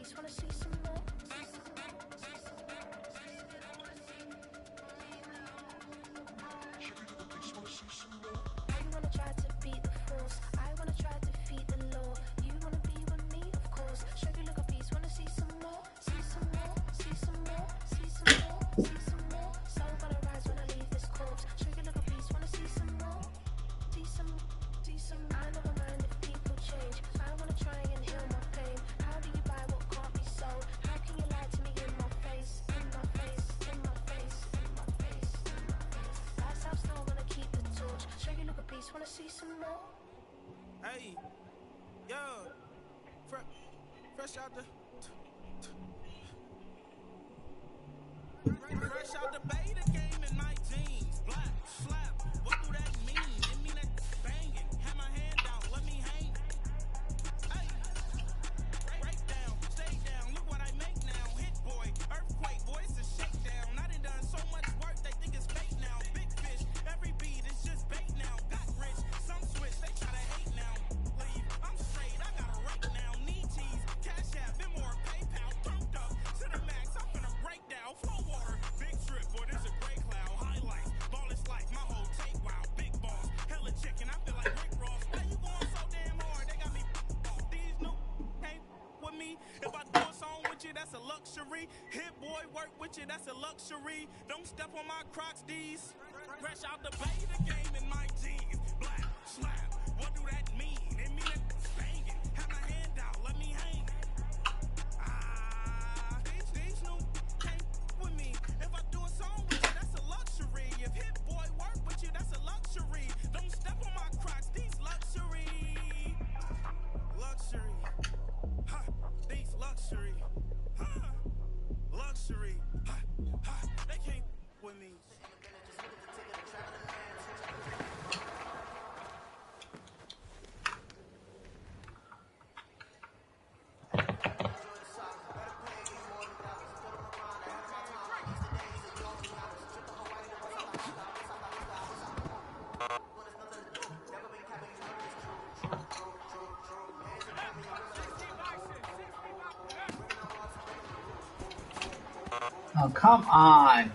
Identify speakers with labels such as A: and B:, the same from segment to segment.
A: beast, wanna see some more? You wanna try to beat the force, I wanna try to defeat the law. You wanna be with me, of course. Show you look a beast, wanna see some more? See some more, see some more, see some more, see some more. Soul gonna rise when I leave this corpse. Show you look a beast, wanna see some more? See some, see some. I never mind if people change. I wanna try and heal my pain. How do you buy what can't be sold? How can you lie to me in my face? In my face, in my face, in my face, in my face. That's how still gonna keep the torch. Show you look a beast, wanna see some more?
B: Hey, yo, fresh out the beta game in my jeans. Black slap, what do that mean? It mean that banging. Have my hand out, let me hang. Hey, break down, stay down. Look what I make now. Hit boy, earthquake, boy, it's a shakedown. I done so much work, they think it's fake now. Big fish, every beat is just bait now. Got rich, some switch, they try to hate now. Leave, I'm straight, I got a rake now. Need cheese, cash app, been more PayPal. Turned up to the max, I'm finna break down. Flow water, big trip, boy, this a gray cloud. Highlights, ball is like my whole take, wow. Big balls, hella chicken, I feel like Rick Ross. Why you going so damn hard? They got me off. These new can't with me. If I do a song with you, that's a luxury. Hit boy, work with you, that's a luxury. Don't step on my Crocs, these. Fresh out the beta game in my jeans. Black slap, what do that mean? It mean that banging. Have my hand out, let me hang. These new can't with me. If I do a song with you, that's a luxury. If hit boy work with you, that's a luxury. Don't step on my Crocs, these luxury. Luxury. Ha, these luxury. Ha, luxury. Ha, ha, they can't with me.
C: Oh, come on.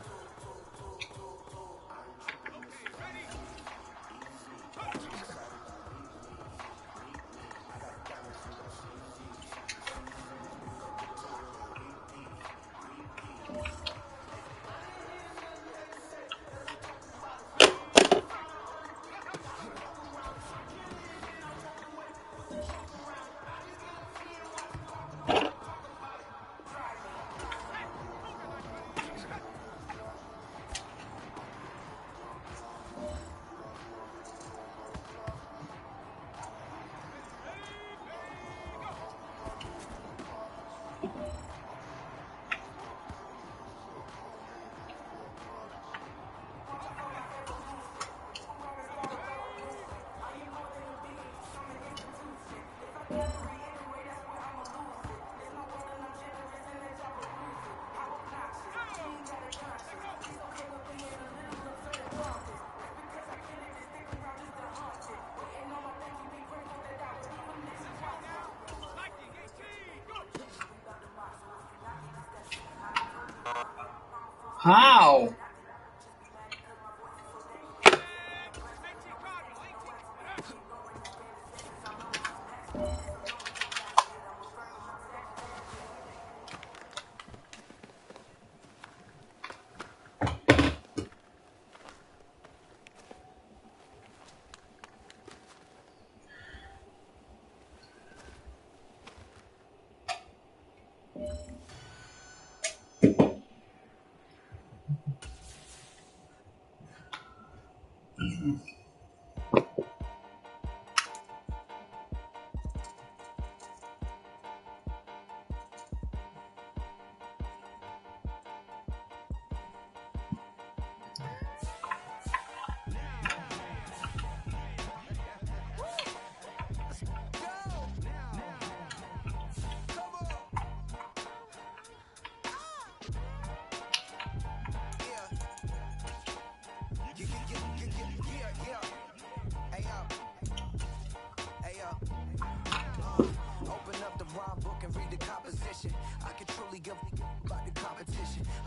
C: How?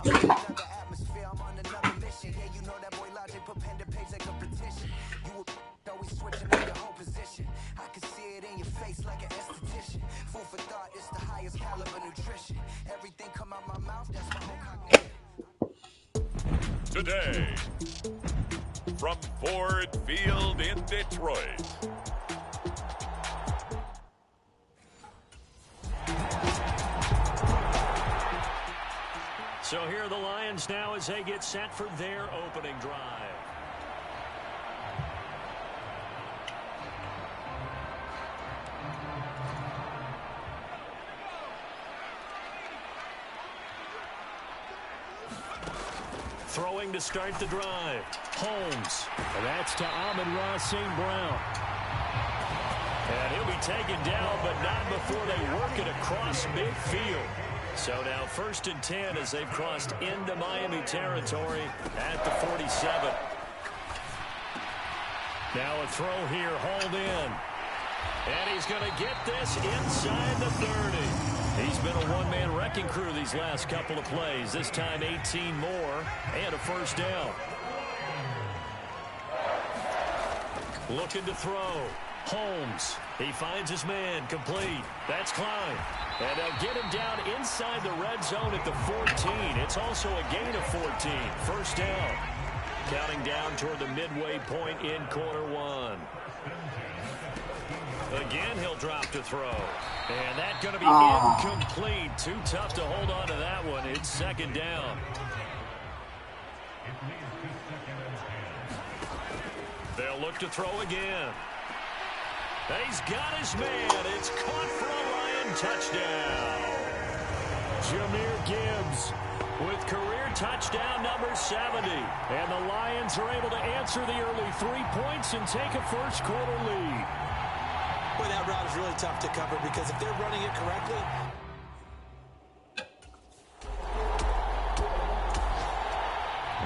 D: I'm in another atmosphere, I'm on another mission. Yeah, you know that boy Logic put pen to page like a petition. You always switching up your whole position. I can see it in your face like an esthetician. Food for thought, it's the highest caliber nutrition. Everything come out my mouth, that's my whole cognition.
E: Today, from Ford Field in Detroit.
F: So here are the Lions now as they get set for their opening drive. Throwing to start the drive. Holmes. And that's to Amon-Ra St. Brown. And he'll be taken down, but not before they work it across midfield. So now 1st and 10 as they've crossed into Miami territory at the 47. Now a throw here, hauled in. And he's going to get this inside the 30. He's been a one-man wrecking crew these last couple of plays. This time 18 more and a first down. Looking to throw. Holmes. He finds his man, complete. That's Klein. And they'll get him down inside the red zone at the 14. It's also a gain of 14. First down. Counting down toward the midway point in quarter one. Again, he'll drop to throw. And that's going to be incomplete. Too tough to hold on to that one. It's second down. They'll look to throw again. He's got his man. It's caught for a Lion touchdown. Jahmyr Gibbs with career touchdown number 70. And the Lions are able to answer the early 3 points and take a first quarter lead.
G: Boy, that route is really tough to cover because if they're running it correctly,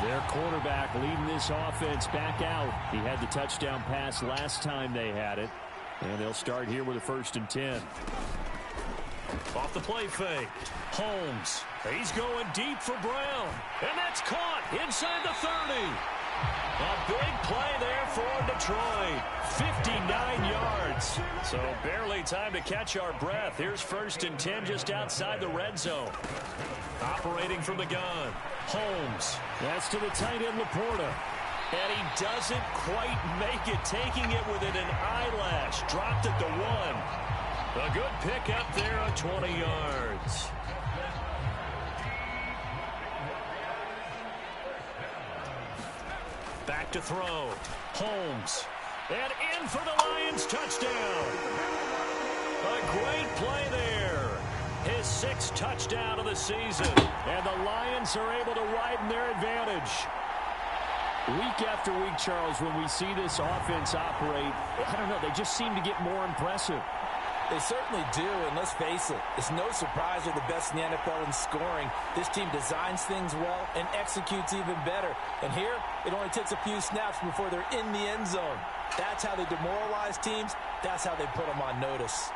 F: their quarterback leading this offense back out. He had the touchdown pass last time they had it. And they'll start here with a 1st and 10. Off the play fake. Holmes. He's going deep for Brown. And that's caught inside the 30. A big play there for Detroit. 59 yards. So barely time to catch our breath. Here's 1st and 10 just outside the red zone. Operating from the gun. Holmes. That's to the tight end, Laporta. And he doesn't quite make it, taking it within an eyelash. Dropped at the 1. A good pick up there on 20 yards. Back to throw. Holmes. And in for the Lions touchdown. A great play there. His 6th touchdown of the season. And the Lions are able to widen their advantage. Week after week, Charles, when we see this offense operate, I don't know, they just seem to get more impressive.
G: they certainly do, and let's face it, it's no surprise they're the best in the NFL in scoring. This team designs things well and executes even better. And here, it only takes a few snaps before they're in the end zone. That's how they demoralize teams. That's how they put them on notice.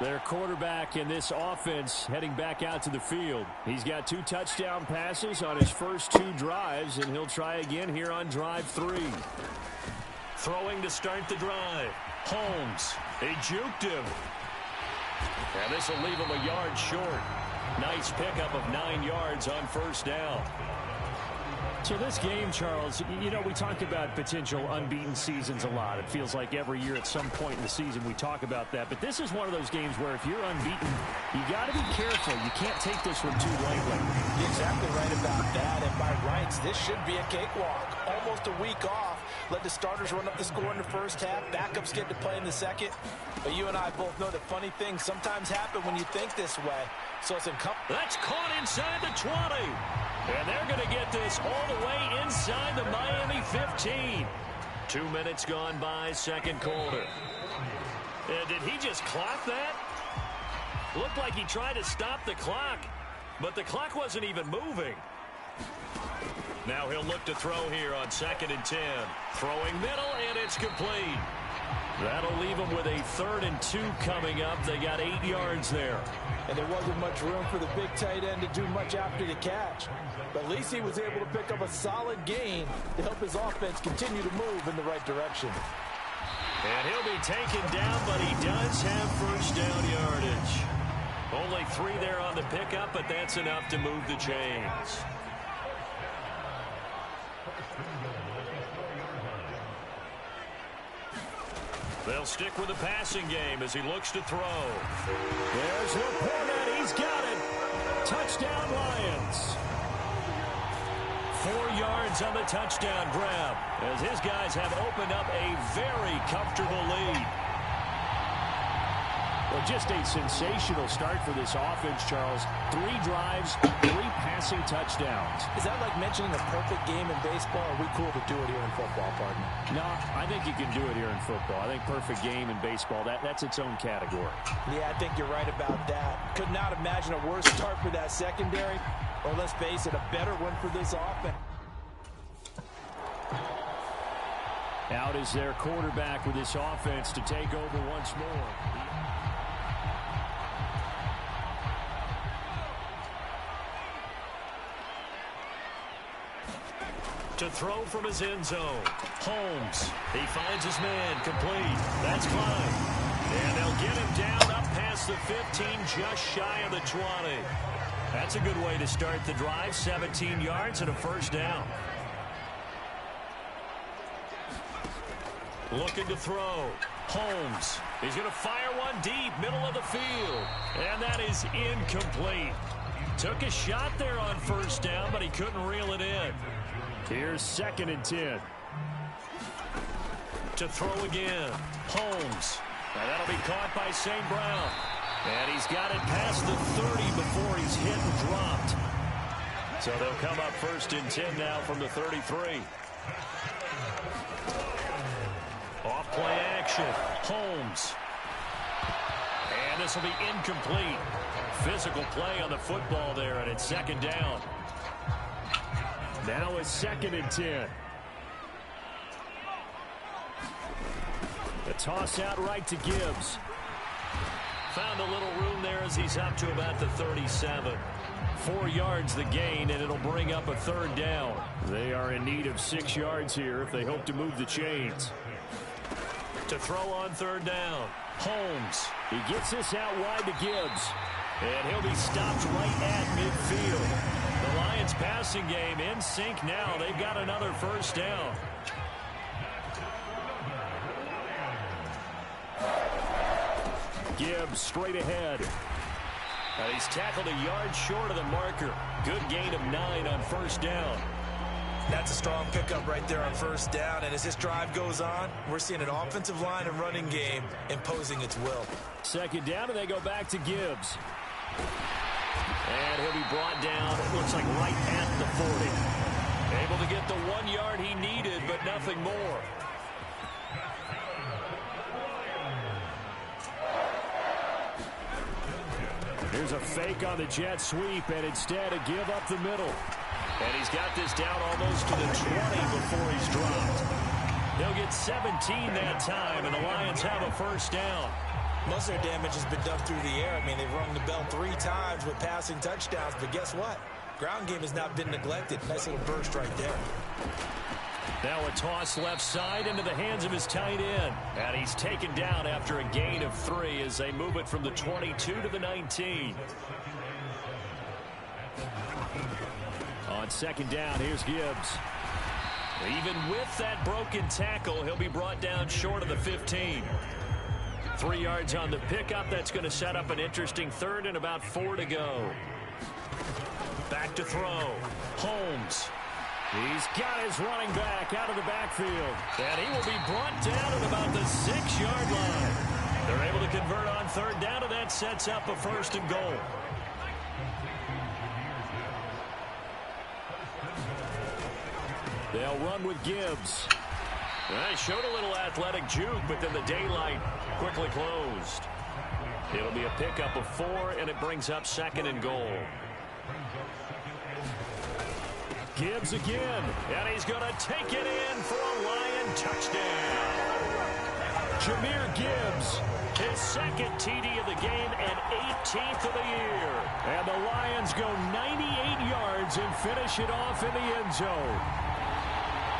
F: Their quarterback in this offense heading back out to the field. He's got 2 touchdown passes on his first 2 drives, and he'll try again here on drive 3. Throwing to start the drive. Holmes. They juked him. And this will leave him a yard short. Nice pickup of 9 yards on first down. So this game, Charles, you know, we talk about potential unbeaten seasons a lot. It feels like every year at some point in the season we talk about that. But this is one of those games where if you're unbeaten, you got to be careful. You can't take this one too lightly.
G: You're exactly right about that. And by rights, this should be a cakewalk. Almost almost a week off. Let the starters run up the score in the first half. Backups get to play in the second. But you and I both know that funny things sometimes happen when you think this way. So it's incumbent.
F: That's caught inside the 20. And they're going to get this all the way inside the Miami 15. 2 minutes gone by, second quarter. Did he just clock that? Looked like he tried to stop the clock, but the clock wasn't even moving. Now he'll look to throw here on 2nd and 10. Throwing middle, and it's complete. That'll leave them with a 3rd and 2 coming up. They got 8 yards there.
G: And there wasn't much room for the big tight end to do much after the catch. But at least he was able to pick up a solid gain to help his offense continue to move in the right direction.
F: And he'll be taken down, but he does have first down yardage. Only 3 there on the pickup, but that's enough to move the chains. They'll stick with the passing game as he looks to throw. There's Laporta. He's got it. Touchdown, Lions. 4 yards on the touchdown grab as his guys have opened up a very comfortable lead. Well, just a sensational start for this offense, Charles. 3 drives, 3 passing touchdowns.
G: Is that like mentioning a perfect game in baseball? Or are we cool to do it here in football, partner?
F: No, I think you can do it here in football. I think perfect game in baseball, that's its own category.
G: Yeah, I think you're right about that. Could not imagine a worse start for that secondary. Or let's face it, a better one for this offense.
F: Out is their quarterback with this offense to take over once more. To throw from his end zone. Holmes. He finds his man. Complete. That's Klein. And they'll get him down up past the 15, just shy of the 20. That's a good way to start the drive. 17 yards and a first down. Looking to throw. Holmes. He's going to fire one deep, middle of the field. And that is incomplete. Took a shot there on first down, but he couldn't reel it in. Here's 2nd and 10. To throw again. Holmes. Now that'll be caught by St. Brown. And he's got it past the 30 before he's hit and dropped. So they'll come up 1st and 10 now from the 33. Off play action. Holmes. And this will be incomplete. Physical play on the football there, and it's 2nd down. Now it's 2nd and 10. The toss out right to Gibbs. Found a little room there as he's up to about the 37. 4 yards the gain, and it'll bring up a 3rd down. They are in need of 6 yards here if they hope to move the chains. To throw on 3rd down. Holmes. He gets this out wide to Gibbs. And he'll be stopped right at midfield. The Lions passing game in sync now. They've got another first down. Gibbs straight ahead. And he's tackled a yard short of the marker. Good gain of 9 on first down.
G: That's a strong pickup right there on first down. And as this drive goes on, we're seeing an offensive line and running game imposing its will.
F: 2nd down, and they go back to Gibbs. And he'll be brought down, it looks like right at the 40. Able to get the 1 yard he needed, but nothing more. Here's a fake on the jet sweep, and instead a give up the middle. And he's got this down almost to the 20 before he's dropped. They'll get 17 that time, and the Lions have a first down.
G: Most of their damage has been done through the air. I mean, they've rung the bell 3 times with passing touchdowns, but guess what? Ground game has not been neglected. Nice little burst right there.
F: Now a toss left side into the hands of his tight end. And he's taken down after a gain of 3 as they move it from the 22 to the 19. On 2nd down, here's Gibbs. Even with that broken tackle, he'll be brought down short of the 15. 3 yards on the pickup. That's going to set up an interesting 3rd and about 4 to go. Back to throw. Holmes. He's got his running back out of the backfield. And he will be brought down at about the 6-yard line. They're able to convert on third down, and that sets up a 1st and goal. They'll run with Gibbs. They showed a little athletic juke, but then the daylight quickly closed. It'll be a pickup of 4, and it brings up 2nd and goal. Gibbs again, and he's going to take it in for a Lion touchdown. Jahmyr Gibbs, his 2nd TD of the game and 18th of the year. And the Lions go 98 yards and finish it off in the end zone.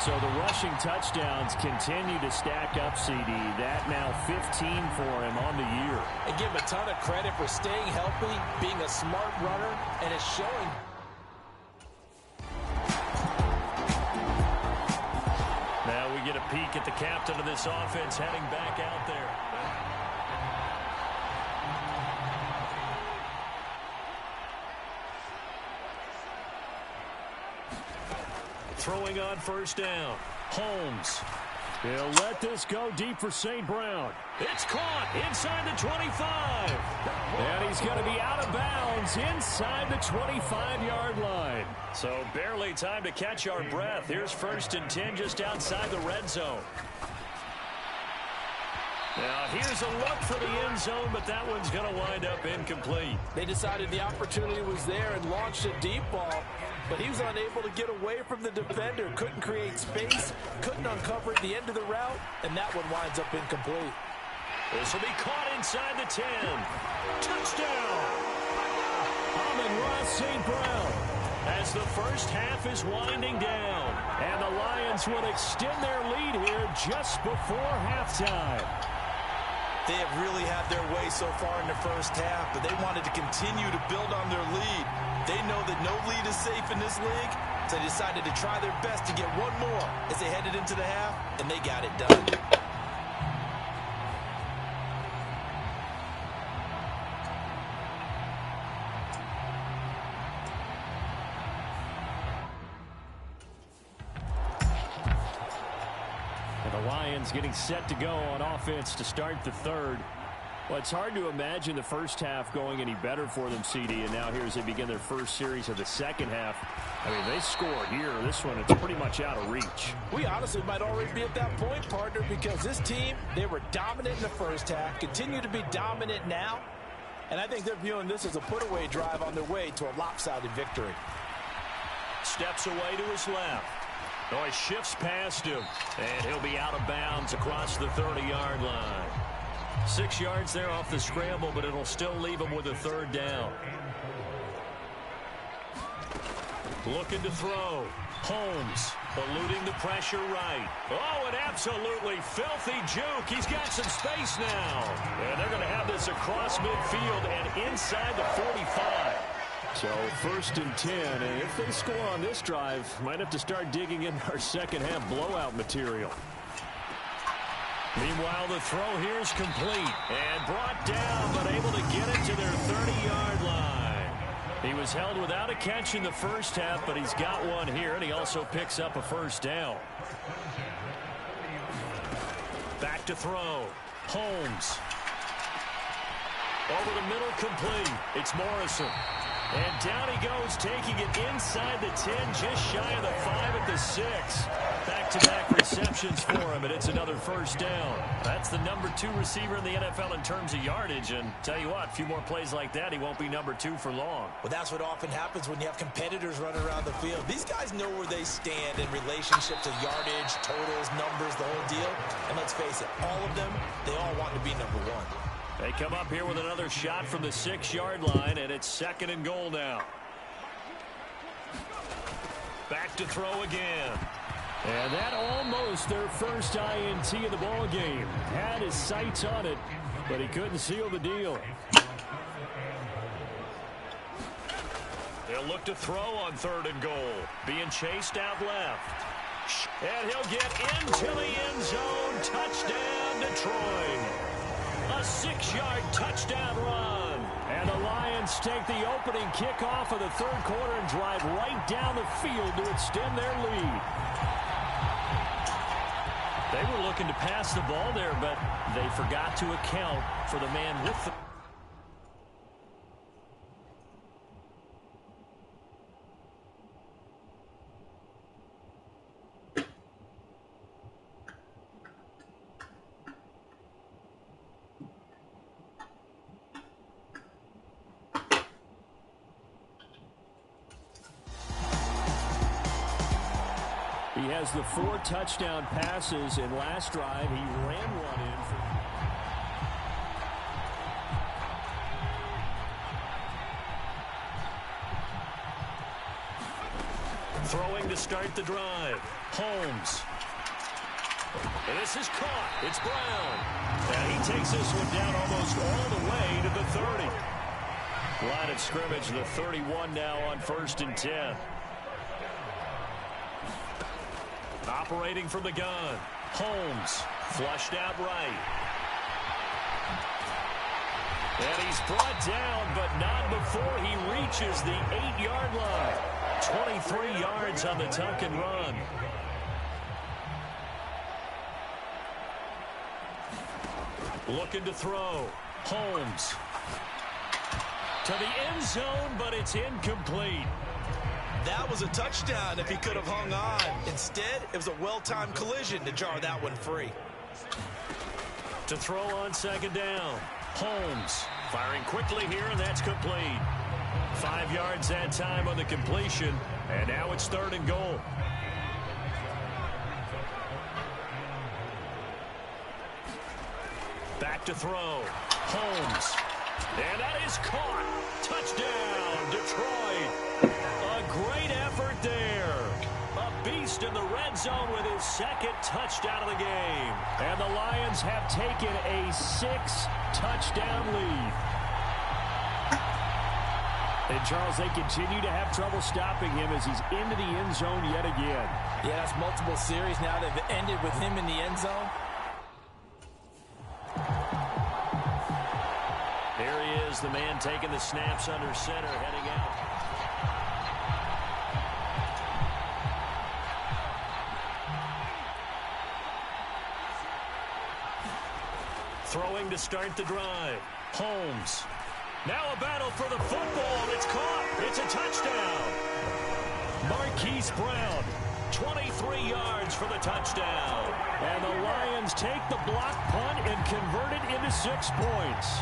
F: So the rushing touchdowns continue to stack up, CD. That now 15 for him on the year.
G: And give him a ton of credit for staying healthy, being a smart runner, and it's showing.
F: Now we get a peek at the captain of this offense heading back out there. Throwing on 1st down. Holmes. He'll let this go deep for St. Brown. It's caught inside the 25. And he's going to be out of bounds inside the 25-yard line. So barely time to catch our breath. Here's 1st and 10 just outside the red zone. Now here's a look for the end zone, but that one's going to wind up incomplete.
G: They decided the opportunity was there and launched a deep ball, but he was unable to get away from the defender. Couldn't create space, couldn't uncover the end of the route, and that one winds up incomplete.
F: This will be caught inside the 10. Touchdown! Amon-Ra St. Brown. As the first half is winding down, and the Lions will extend their lead here just before halftime.
G: They have really had their way so far in the first half, but they wanted to continue to build on their lead. They know that no lead is safe in this league, so they decided to try their best to get one more as they headed into the half, and they got it done.
F: Getting set to go on offense to start the 3rd. Well, it's hard to imagine the first half going any better for them, CD, and now here as they begin their first series of the 2nd half. I mean, they score here. This one, it's pretty much out of reach.
G: We honestly might already be at that point, partner, because this team, they were dominant in the first half, continue to be dominant now, and I think they're viewing this as a put-away drive on their way to a lopsided victory.
F: Steps away to his left. Oh, he shifts past him, and he'll be out of bounds across the 30-yard line. 6 yards there off the scramble, but it'll still leave him with a 3rd down. Looking to throw. Holmes eluding the pressure right. Oh, an absolutely filthy juke. He's got some space now. And they're going to have this across midfield and inside the 45. So 1st and 10, and if they score on this drive, might have to start digging in our 2nd half blowout material. Meanwhile, the throw here is complete and brought down, but able to get it to their 30-yard line. He was held without a catch in the first half, but he's got one here, and he also picks up a 1st down. Back to throw. Holmes. Over the middle, complete. It's Morrison. And down he goes, taking it inside the 10, just shy of the 5 at the 6. Back-to-back receptions for him, and it's another 1st down. That's the number 2 receiver in the NFL in terms of yardage, and tell you what, a few more plays like that, he won't be number 2 for long.
G: Well, that's what often happens when you have competitors running around the field. These guys know where they stand in relationship to yardage, totals, numbers, the whole deal. And let's face it, all of them, they all want to be number 1.
F: They come up here with another shot from the 6-yard line, and it's 2nd and goal now. Back to throw again. And that almost their first INT of the ball game. Had his sights on it, but he couldn't seal the deal. They'll look to throw on 3rd and goal. Being chased out left. And he'll get into the end zone. Touchdown, Detroit. A 6-yard touchdown run. And the Lions Lions take the opening kickoff of the third quarter and drive right down the field to extend their lead. They were looking to pass the ball there, but they forgot to account for the man with the... He has the 4 touchdown passes, and last drive he ran one in. Throwing to start the drive. Holmes. And this is caught. It's Brown. And he takes this one down almost all the way to the 30. Line of scrimmage, the 31 now on 1st and 10. Operating from the gun. Holmes flushed out right. And he's brought down, but not before he reaches the 8-yard line. 23 yards on the tuck and run. Looking to throw. Holmes. To the end zone, but it's incomplete.
G: That was a touchdown if he could have hung on. Instead, it was a well-timed collision to jar that one free.
F: To throw on 2nd down. Holmes firing quickly here, and that's complete. 5 yards that time on the completion, and now it's 3rd and goal. Back to throw. Holmes. And that is caught. Touchdown, Detroit. A great effort there. A beast in the red zone with his 2nd touchdown of the game. And the Lions have taken a 6-touchdown lead. And, Charles, they continue to have trouble stopping him as he's into the end zone yet again.
G: Yeah, that's multiple series now. They've ended with him in the end zone.
F: There he is, the man taking the snaps under center, heading out. Throwing to start the drive. Holmes. Now a battle for the football. It's caught. It's a touchdown. Marquise Brown, 23 yards for the touchdown. And the Lions take the block punt and convert it into 6 points.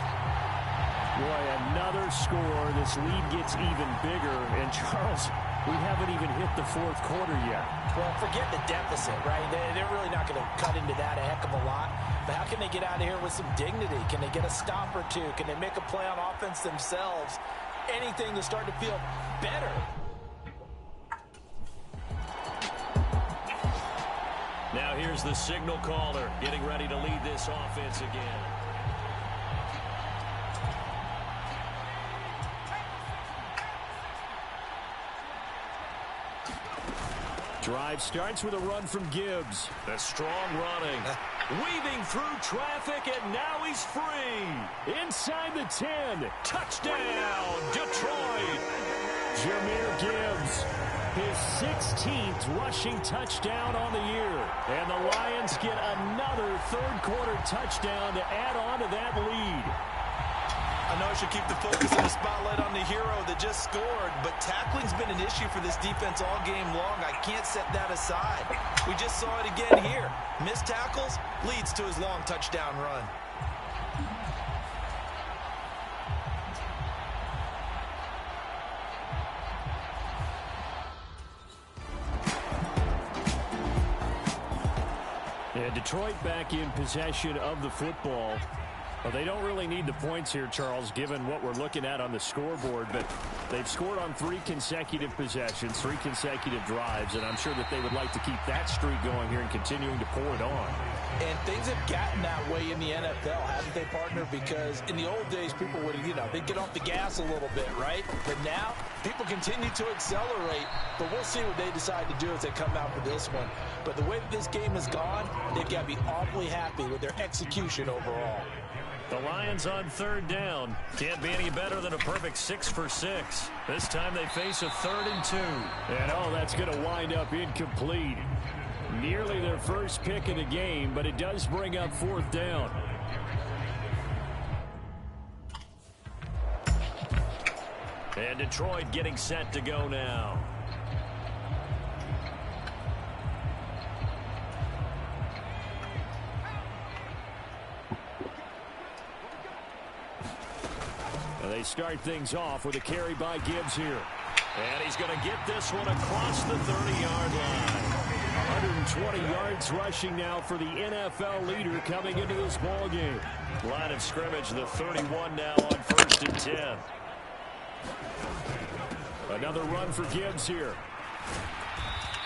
F: Boy, another score. This lead gets even bigger. And, Charles, we haven't even hit the 4th quarter yet.
G: Well, forget the deficit, right? They're really not going to cut into that a heck of a lot. But how can they get out of here with some dignity? Can they get a stop or two? Can they make a play on offense themselves? Anything to start to feel better.
F: Now here's the signal caller getting ready to lead this offense again. Drive starts with a run from Gibbs. The strong running. Weaving through traffic, and now he's free. Inside the 10. Touchdown, Detroit. Jahmyr Gibbs, his 16th rushing touchdown on the year. And the Lions get another 3rd quarter touchdown to add on to that lead.
G: I know I should keep the focus and the spotlight on the hero that just scored, but tackling's been an issue for this defense all game long. I can't set that aside. We just saw it again here. Missed tackles leads to his long touchdown run.
F: And Detroit back in possession of the football. Well, they don't really need the points here, Charles, given what we're looking at on the scoreboard. But they've scored on 3 consecutive possessions, 3 consecutive drives, and I'm sure that they would like to keep that streak going here and continuing to pour it on.
G: And things have gotten that way in the NFL, haven't they, partner? Because in the old days, people would, they'd get off the gas a little bit, right? But now, people continue to accelerate. But we'll see what they decide to do as they come out for this one. But the way that this game has gone, they've got to be awfully happy with their execution overall.
F: The Lions on third down. Can't be any better than a perfect 6 for 6. This time they face a 3rd and 2. And that's going to wind up incomplete. Nearly their first pick of the game, but it does bring up 4th down. And Detroit getting set to go now. They start things off with a carry by Gibbs here. And he's going to get this one across the 30-yard line. 120 yards rushing now for the NFL leader coming into this ball game. Line of scrimmage, the 31 now on 1st and 10. Another run for Gibbs here.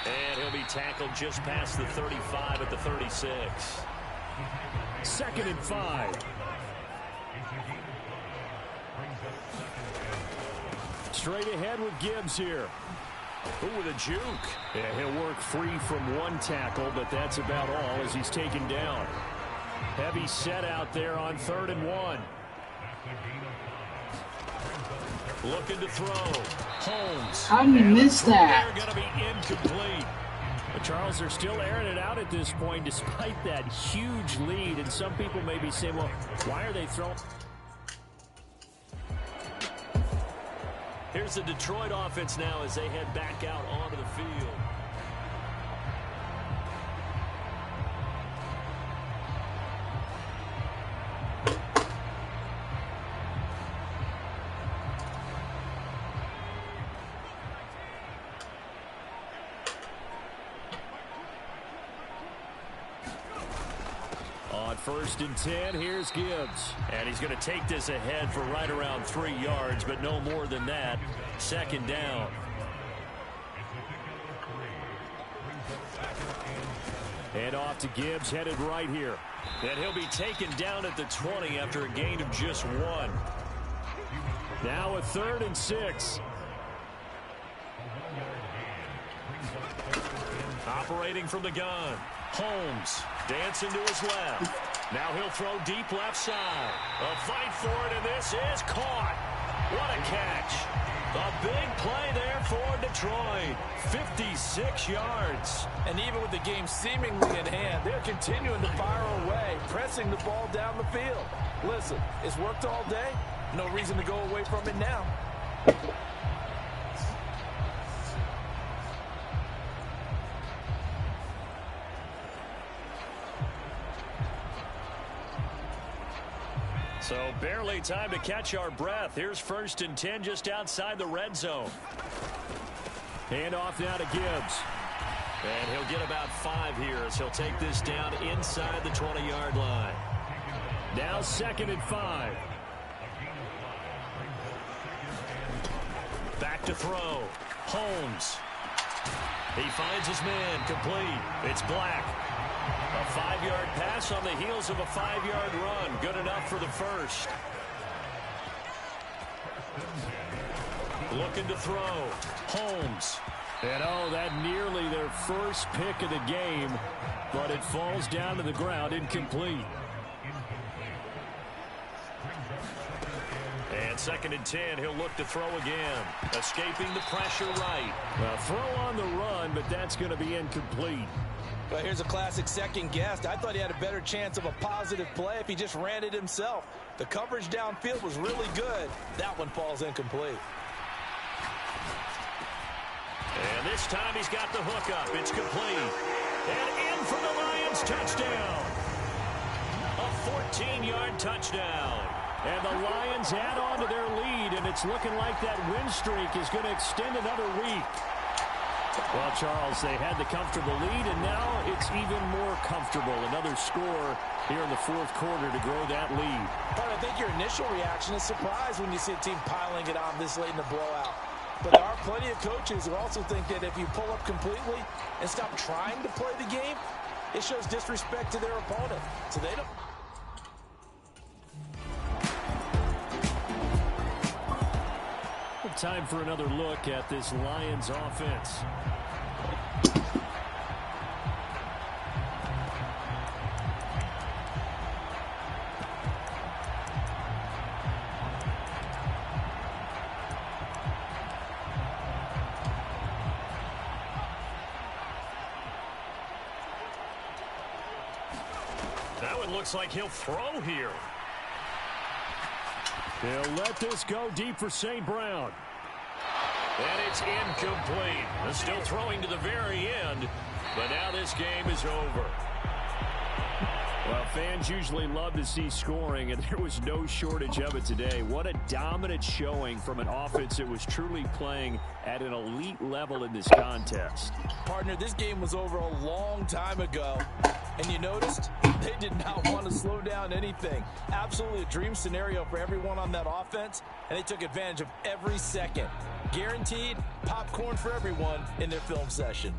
F: And he'll be tackled just past the 35 at the 36. 2nd and 5. Straight ahead with Gibbs here. Ooh, with a juke. Yeah, he'll work free from one tackle, but that's about all as he's taken down. Heavy set out there on 3rd and 1. Looking to throw. Holmes.
C: How did you miss that?
F: They're going to be incomplete. But Charles, they're still airing it out at this point despite that huge lead. And some people may be saying, well, why are they throwing? Here's the Detroit offense now as they head back out onto the field. On 1st and 10, here's Gibbs. And he's going to take this ahead for right around 3 yards, but no more than that. 2nd down. And off to Gibbs, headed right here. And he'll be taken down at the 20 after a gain of just 1. Now a 3rd and 6. Operating from the gun. Holmes dancing to his left. Now he'll throw deep left side. A fight for it, and this is caught. What a catch. A big play there for Detroit. 56 yards.
G: And even with the game seemingly in hand, they're continuing to fire away, pressing the ball down the field. Listen, it's worked all day. No reason to go away from it now.
F: So barely time to catch our breath. Here's 1st and 10 just outside the red zone. Hand off now to Gibbs. And he'll get about 5 here as he'll take this down inside the 20-yard line. Now 2nd and 5. Back to throw. Holmes. He finds his man complete. It's Black. A 5-yard pass on the heels of a 5-yard run. Good enough for the first. Looking to throw. Holmes. And that nearly their first pick of the game, but it falls down to the ground incomplete. And 2nd and 10, he'll look to throw again. Escaping the pressure right. Well, throw on the run, but that's going to be incomplete.
G: But here's a classic second guess. I thought he had a better chance of a positive play if he just ran it himself. The coverage downfield was really good. That one falls incomplete.
F: And this time he's got the hook up. It's complete. And in for the Lions touchdown. A 14-yard touchdown. And the Lions add on to their lead, and it's looking like that win streak is going to extend another week. Well, Charles, they had the comfortable lead, and now it's even more comfortable. Another score here in the 4th quarter to grow that lead.
G: But I think your initial reaction is surprise when you see a team piling it on this late in the blowout. But there are plenty of coaches who also think that if you pull up completely and stop trying to play the game, it shows disrespect to their opponent. So they don't.
F: Time for another look at this Lions offense. it looks like he'll throw here. He'll let this go deep for St. Brown. And it's incomplete. They're still throwing to the very end, but now this game is over. Well, fans usually love to see scoring, and there was no shortage of it today. What a dominant showing from an offense that was truly playing at an elite level in this contest.
G: Partner, this game was over a long time ago, and you noticed they did not want to slow down anything. Absolutely a dream scenario for everyone on that offense, and they took advantage of every second. Guaranteed popcorn for everyone in their film session.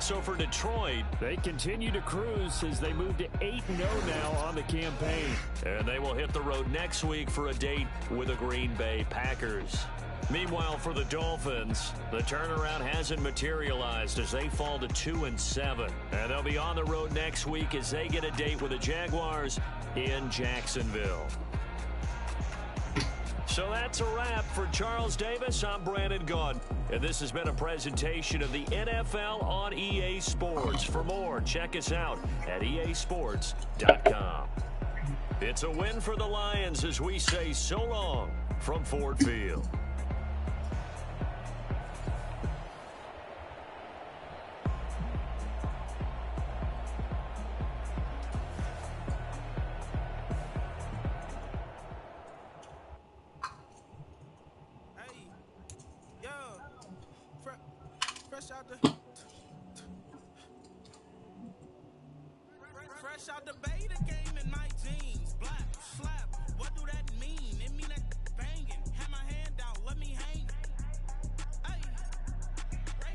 F: So for Detroit, they continue to cruise as they move to 8-0 now on the campaign. And they will hit the road next week for a date with the Green Bay Packers. Meanwhile, for the Dolphins, the turnaround hasn't materialized as they fall to 2-7. And they'll be on the road next week as they get a date with the Jaguars in Jacksonville. So that's a wrap. For Charles Davis, I'm Brandon Gaudin. And this has been a presentation of the NFL on EA Sports. For more, check us out at easports.com. It's a win for the Lions as we say so long from Ford Field.
B: Fresh out the beta game in my jeans. Black, slap, what do that mean? It mean that banging. Have my hand out, let me hang. Hey,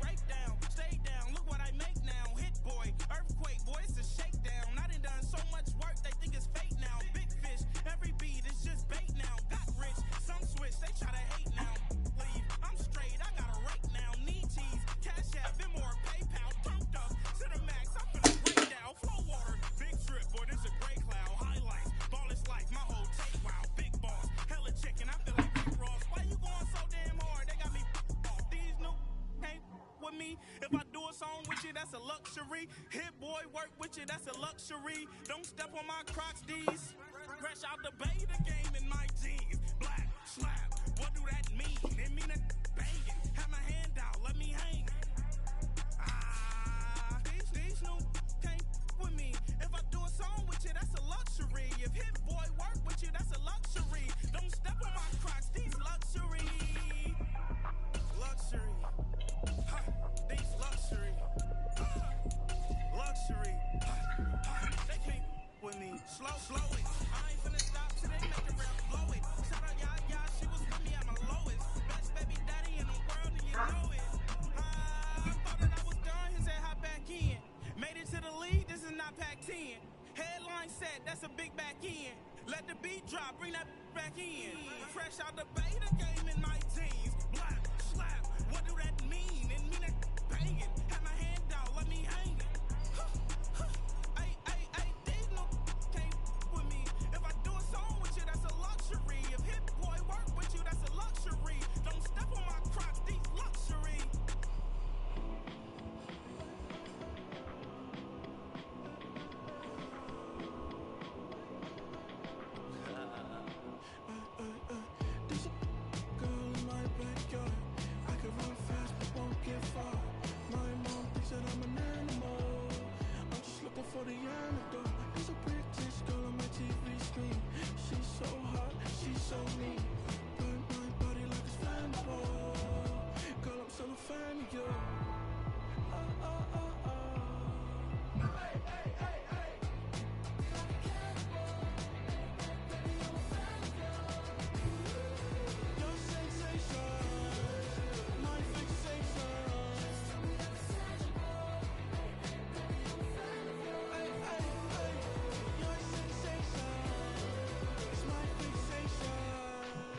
B: break down, stay down, look what I make now. Hit boy, earthquake, boy, it's a shakedown. I done so much work, they think it's fake now. Big fish, every beat is just bait now. Got rich, some switch, they try to hate now. Leave, I'm straight, I got a rake now. Need cheese, cash app, Venmo or PayPal. Pumped up to the max, I'm finna break down. Flow water, big trip, boy, this a gray cloud. Highlights, ball is life, my whole take, wow. Big boss, hella chicken, I feel like Rick Ross. Why you going so damn hard? They got me off. These new can't with me. If I do a song with you, that's a luxury. Hit boy, work with you, that's a luxury. Don't step on my Crocs, D's. Fresh out the beta game in my jeans. Black, slap, what do that mean? It mean that banging. Have my hand out, let me hang. These new can't with me. If I do a song with you, that's a luxury. If hit boy work with you, that's a luxury. Don't step on my Crocs, these luxury. Luxury. Huh, these luxury. Luxury. They can't with me. Slow it. I ain't finna stop till they make the rap blow it. Shout out Yaya, she was with me at my lowest. Best baby daddy in the world and you know it. I thought that I was done, he said hop back in. Made it to the league, this is not Pac-10. Headline set, that's a big back end. Let the beat drop, bring that back in. Fresh out the beta game in my jeans. Black, slap, what do that mean? It mean that banging. Have my hand out, let me hang it. These no can't with me. If I do a song with you, that's a luxury. If hit boy work with you, that's a luxury. Don't step on my Crocs, these luxury. There's a girl in my backyard. I can run fast but won't get far. My mom thinks that I'm an animal. I'm just looking for the antidote. There's a British girl on my TV screen. She's so hot, she's so mean. Burn my body like it's flammable. Girl, I'm still a fan of you. Your sensation, my fixation. Your sensation is my fixation.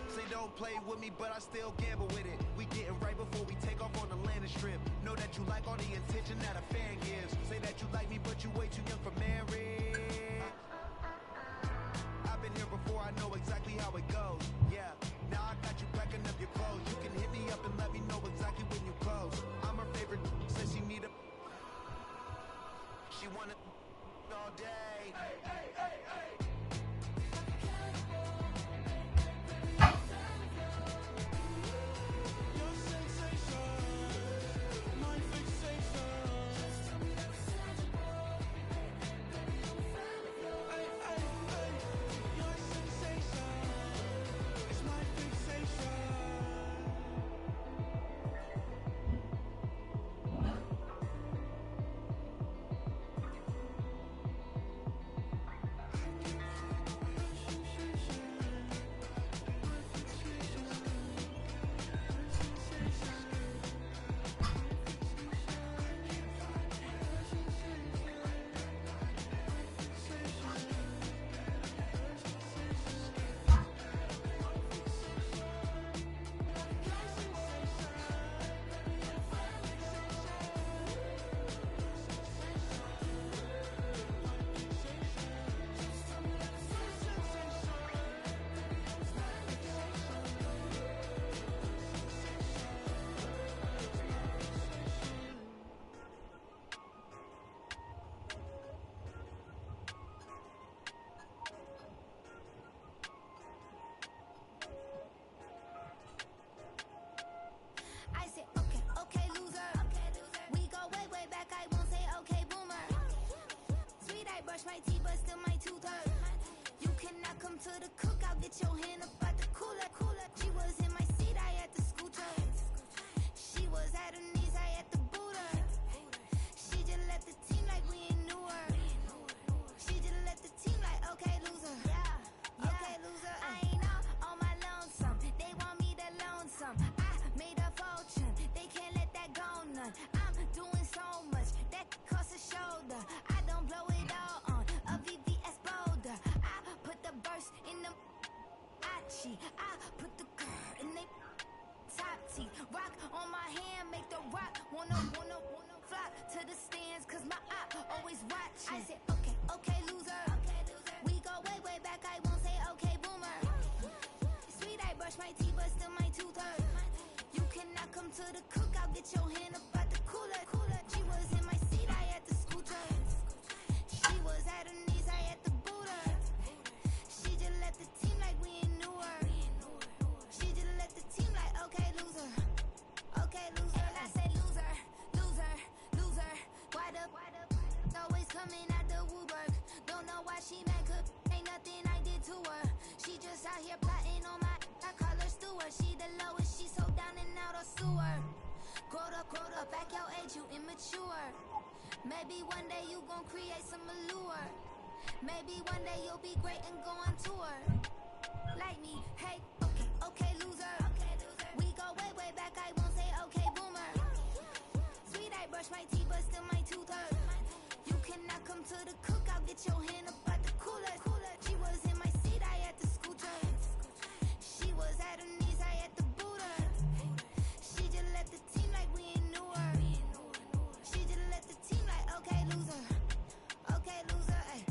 D: Say don't play with me, but I still gamble with it. We getting right before we take off on the landing strip. Know that you like all the attention that a fan gives. Say that you like me, but you way too young for marriage. I've been here before, I know exactly how it goes. Yeah, now I got you packing up your clothes. You can hit me up and let me know exactly when you close. I'm her favorite, says she need a. She wanna all day.
A: I said, okay, okay, loser. We go way, way back. I won't say okay, boomer. Sweet, I brush my teeth, but still my tooth hurt. You cannot come to the cookout. Get your hand up at the cooler. She was in my seat. I had to scoot her. She was at her knees. I had to boot her. She just left the team like we ain't knew her. She just left the team like okay, loser. Yeah, okay, loser. I ain't on my lonesome. They want me to loan some. I made a fortune. They can't let that go none. I'm doing so much that costs a shoulder. I don't blow it all on a VVS boulder. I put the burst in the Achi. I put the girl in the top T. Rock on my hand, make the rock wanna fly to the stands, cause my eye always watching. I said, okay, okay, loser. We go way, way back. I won't say okay, boomer. Sweet, I brush my teeth, but still my tooth hurt. You cannot come to the cookout. Get your hand up at the cooler. She was in my seat. I had to scoot her. She was at her knees. I had to boot her. She just left the team like we ain't knew her. She just left the team like okay, loser. Okay, loser. And I said loser, loser, loser. Why the always coming out the woodwork? Don't know why she mad, 'cause ain't nothing I did to her. She just out here plotting on my. I call her Stewart. She the lowest. She so down and out of sewer. Grow up, back your age, you immature. Maybe one day you gon' create some allure. Maybe one day you'll be great and go on tour. Like me, hey, okay, okay, loser. We go way, way back. I won't say okay, boomer. Sweet, I brush my teeth, but still my tooth hurt. You cannot come to the cookout. Get your hand up at the cooler. She was in my seat. I had to scoot her. She was at her knees. I had to boot her. She just left the team like we ain't knew her. She just left the team like okay, loser. Okay, loser. Ay.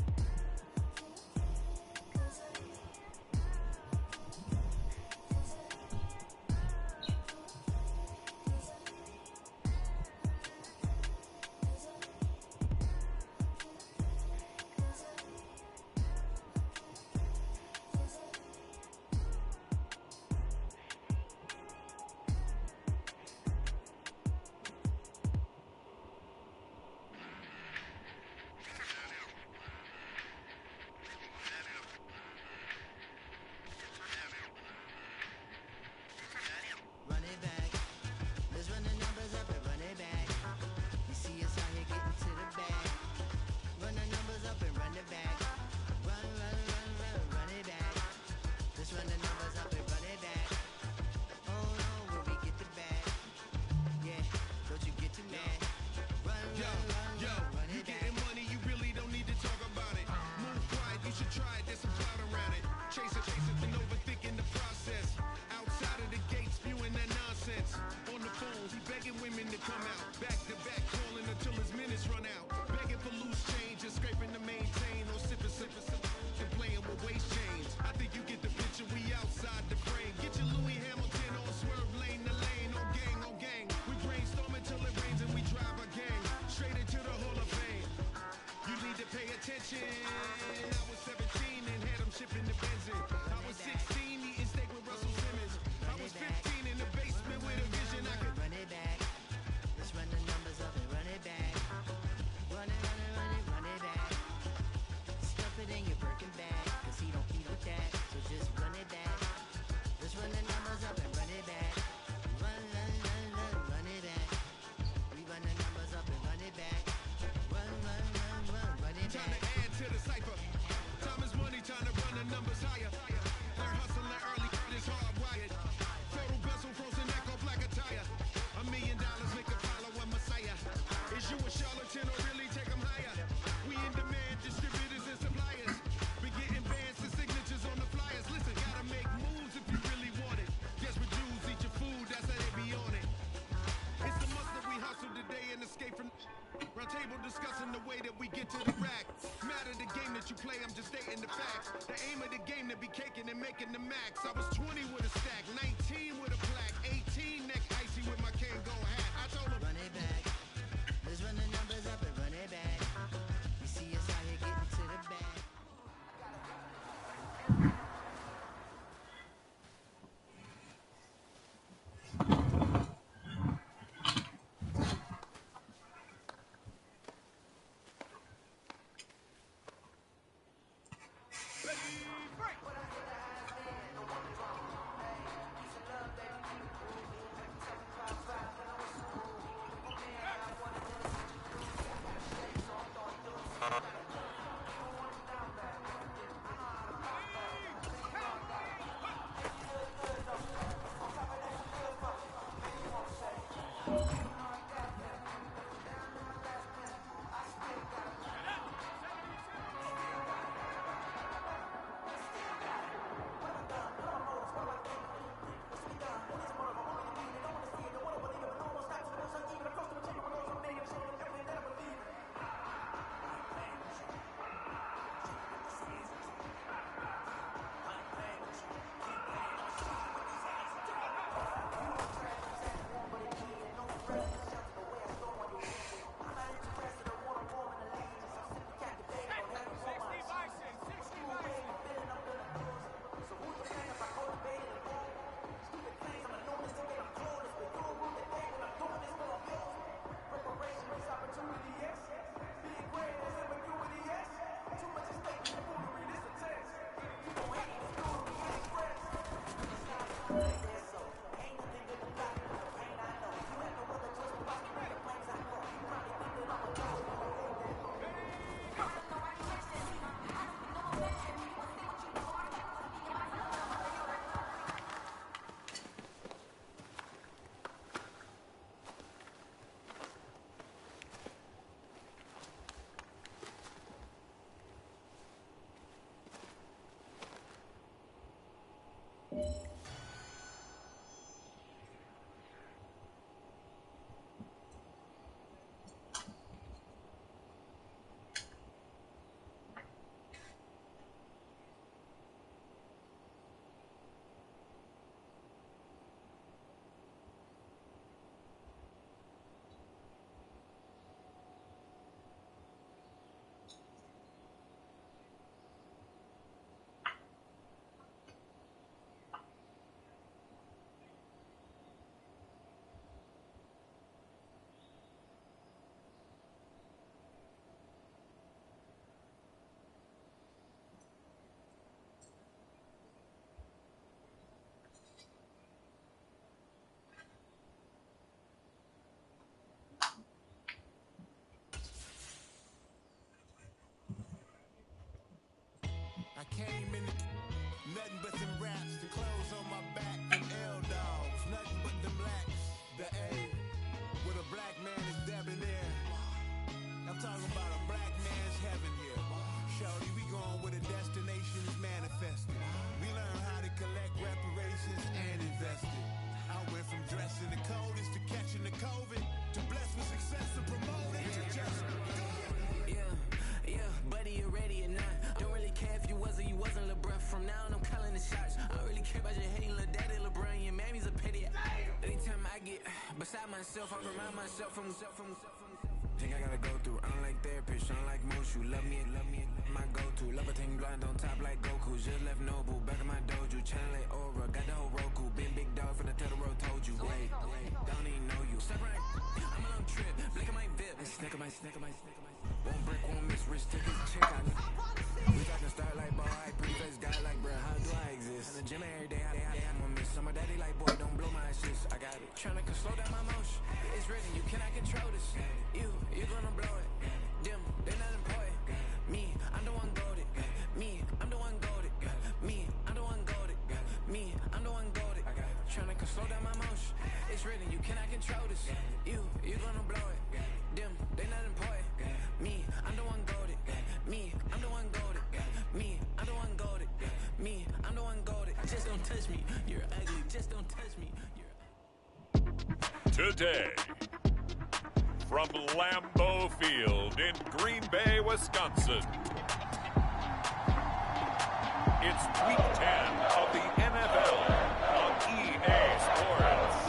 B: kitchen. I was 17 and had them shipping the Benzin. I was 16 eating steak with Russell Simmons. I was 15 in the basement with a vision. I could
H: run it back. Let's run the numbers up and run it back. Run it, run it, run it, run it back. Stuff it in your Birkin bag, cause he don't eat with that. So just run it back. Let's run the numbers up and run it back. Run, run, run, run, run it back. We run the numbers up and run it back. Run, run, run, run, run it
B: time to
H: back.
B: add to the cipher. Time is money, time to run the numbers higher. Learn hustling early, it's hardwired. Total bezel, frozen neck off like a tire. $1 million make a follow a messiah. Is you a charlatan or really take them higher? We in demand, distributors and suppliers. We getting bands and signatures on the flyers. Listen, gotta make moves if you really want it. Desperate Jews eat your food, that's how they be on it. It's the must that we hustle today and escape from. Round table discussing the way that we get to the rack. Matter the game that you play, I'm just stating the facts. The aim of the game to be caking and making the max. I was 20 with a stack, 19 with a plaque, 18 neck icy with my Kango hat. I told him,
H: Run it back. Let's run the numbers up and run it back. You see us out here getting to the bag.
B: I came in nothing but them raps, the clothes on my back, and L-Dogs, nothing but them blacks. The A, with a black man is debonair. I'm talking about a black man's heaven here. Shorty, we going where the destination is manifested. We learn how to collect reparations and invest it. I went from dressing the coldest to catching the COVID, to blessed with success and promoting to just do it.
I: Yeah, buddy, you ready or not? Don't really care if you was or you wasn't LeBron. From now on, I'm calling the shots. I don't really care about your hating little daddy LeBron. Your mammy's a pity. Anytime I get beside myself, I remind myself from everything I gotta go through. I don't like therapist, I don't like Mushu. Love me, my go-to. Love a thing blind on top like Goku. Just left Nobu, back in my dojo. Channel like Aura, got the whole Roku. Big dog from the Totoro told you. Wait, don't even know you. Step right, I'm on a trip. Blick at my VIP. Snicker my. Won't break, won't miss. Rich tickets, chick I know. We talking start like ball, I pretty face guy like bruh. How do I exist? In the gym every day, I'm a miss. My daddy like boy, don't blow my shit. I got it. Tryna slow down my motion. It's written, you cannot control this. You gonna blow it. Them, they not important. Me, I'm the one goaded. Me, I'm the one goaded. Me, I'm the one goaded. Me, I'm the one goaded. Tryna slow down my motion. It's written, you cannot control this. You gonna blow it. Them, they not important. Me, I'm the one goaded. Me, I'm the one goaded. Me, I'm the one goaded. Me, I'm the one goaded. Just don't touch me. You're ugly. Just don't touch me.
E: Today, from Lambeau Field in Green Bay, Wisconsin, it's Week 10 of the NFL on EA Sports.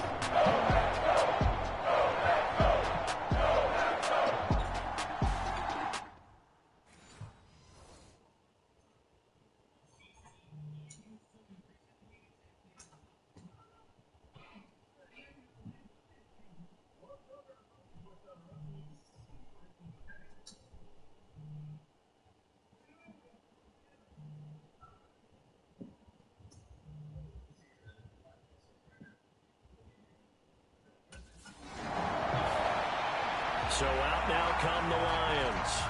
F: So out now come the Lions.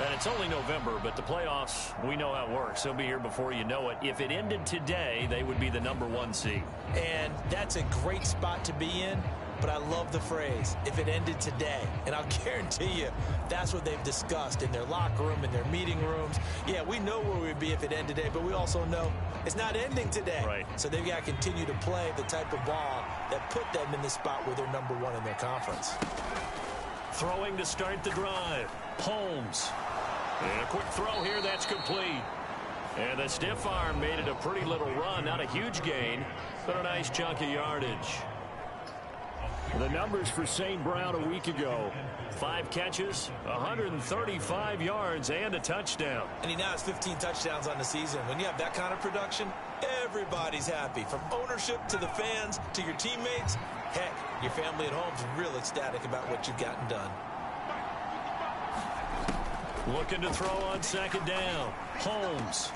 F: And it's only November, but the playoffs, we know how it works. They'll be here before you know it. If it ended today, they would be the #1 seed.
G: And that's a great spot to be in, but I love the phrase, if it ended today. And I'll guarantee you, that's what they've discussed in their locker room, in their meeting rooms. Yeah, we know where we'd be if it ended today, but we also know it's not ending today.
F: Right.
G: So they've got to continue to play the type of ball that put them in the spot where they're #1 in their conference.
F: Throwing to start the drive, Holmes. And a quick throw here, that's complete. And the stiff arm made it a pretty little run. Not a huge gain, but a nice chunk of yardage. The numbers for St. Brown a week ago. 5 catches, 135 yards, and a touchdown.
G: And he now has 15 touchdowns on the season. When you have that kind of production, everybody's happy. From ownership to the fans to your teammates. Heck, your family at home's real ecstatic about what you've gotten done.
F: Looking to throw on second down. Holmes.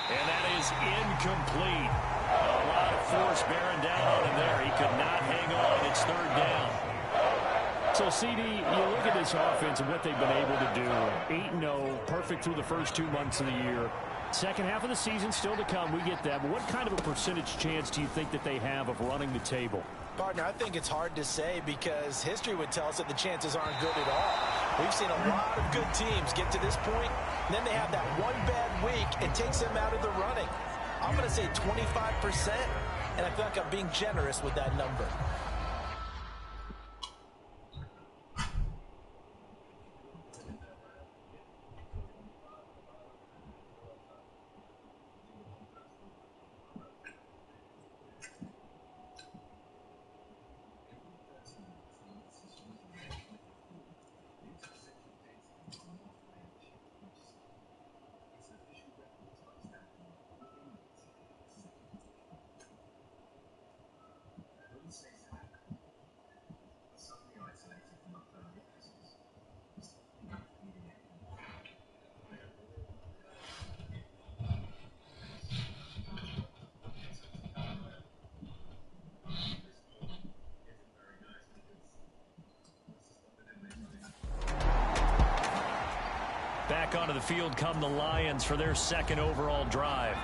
F: And that is incomplete. A lot of force bearing down on him there. He could not hang on. It's 3rd down. So, CD, you look at this offense and what they've been able to do. 8-0, perfect through the first 2 months of the year. Second half of the season still to come. We get that. But what kind of a percentage chance do you think that they have of running the table?
G: Partner, I think it's hard to say because history would tell us that the chances aren't good at all. We've seen a lot of good teams get to this point, and then they have that one bad week and takes them out of the running. I'm going to say 25%, and I feel like I'm being generous with that number.
F: Back onto the field come the Lions for their second overall drive.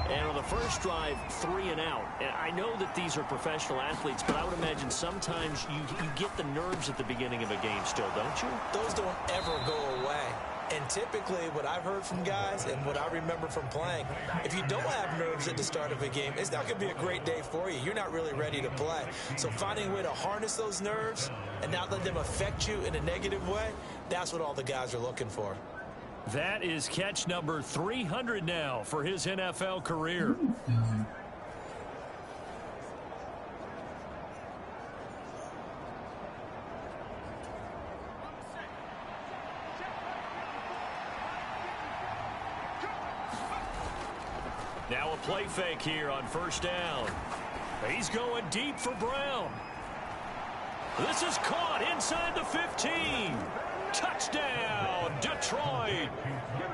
F: And on the first drive, 3 and out. And I know that these are professional athletes, but I would imagine sometimes you get the nerves at the beginning of a game still, don't you?
G: Those don't ever go away. And typically what I've heard from guys and what I remember from playing, if you don't have nerves at the start of a game, it's not going to be a great day for you. You're not really ready to play. So finding a way to harness those nerves and not let them affect you in a negative way, that's what all the guys are looking for.
F: That is catch number 300 now for his NFL career. play fake here on first down. He's going deep for Brown. This is caught inside the 15. Touchdown, Detroit.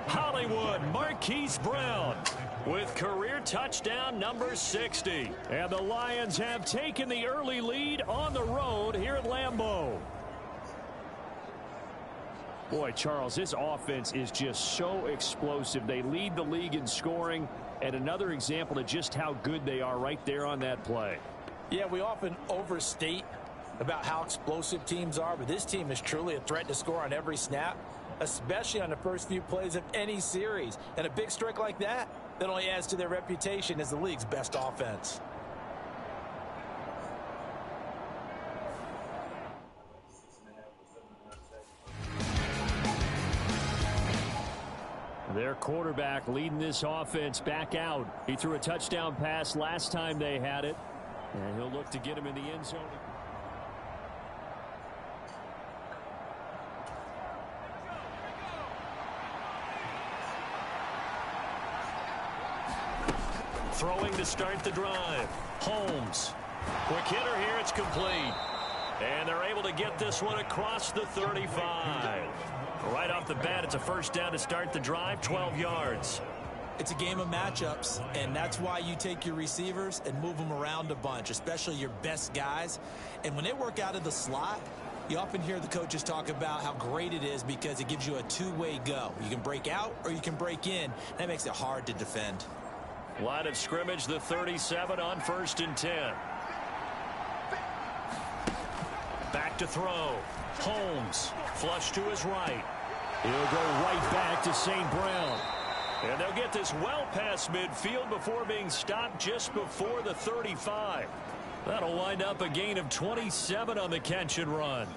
F: Hollywood Marquise Brown with career touchdown number 60. And the Lions have taken the early lead on the road here at Lambeau. Boy, Charles, this offense is just so explosive. They lead the league in scoring, and another example of just how good they are right there on that play.
G: Yeah, we often overstate about how explosive teams are, but this team is truly a threat to score on every snap, especially on the first few plays of any series. And a big strike like that only adds to their reputation as the league's best offense.
F: Their quarterback leading this offense back out. He threw a touchdown pass last time they had it, and he'll look to get him in the end zone. Throwing to start the drive. Holmes. Quick hitter here. It's complete. And they're able to get this one across the 35. Right off the bat, it's a first down to start the drive, 12 yards.
G: It's a game of matchups, and that's why you take your receivers and move them around a bunch, especially your best guys. And when they work out of the slot, you often hear the coaches talk about how great it is because it gives you a two-way go. You can break out or you can break in. That makes it hard to defend.
F: Line of scrimmage, the 37 on 1st and 10. Back to throw. Holmes, flush to his right. He'll go right back to St. Brown. And they'll get this well past midfield before being stopped just before the 35. That'll wind up a gain of 27 on the catch and run.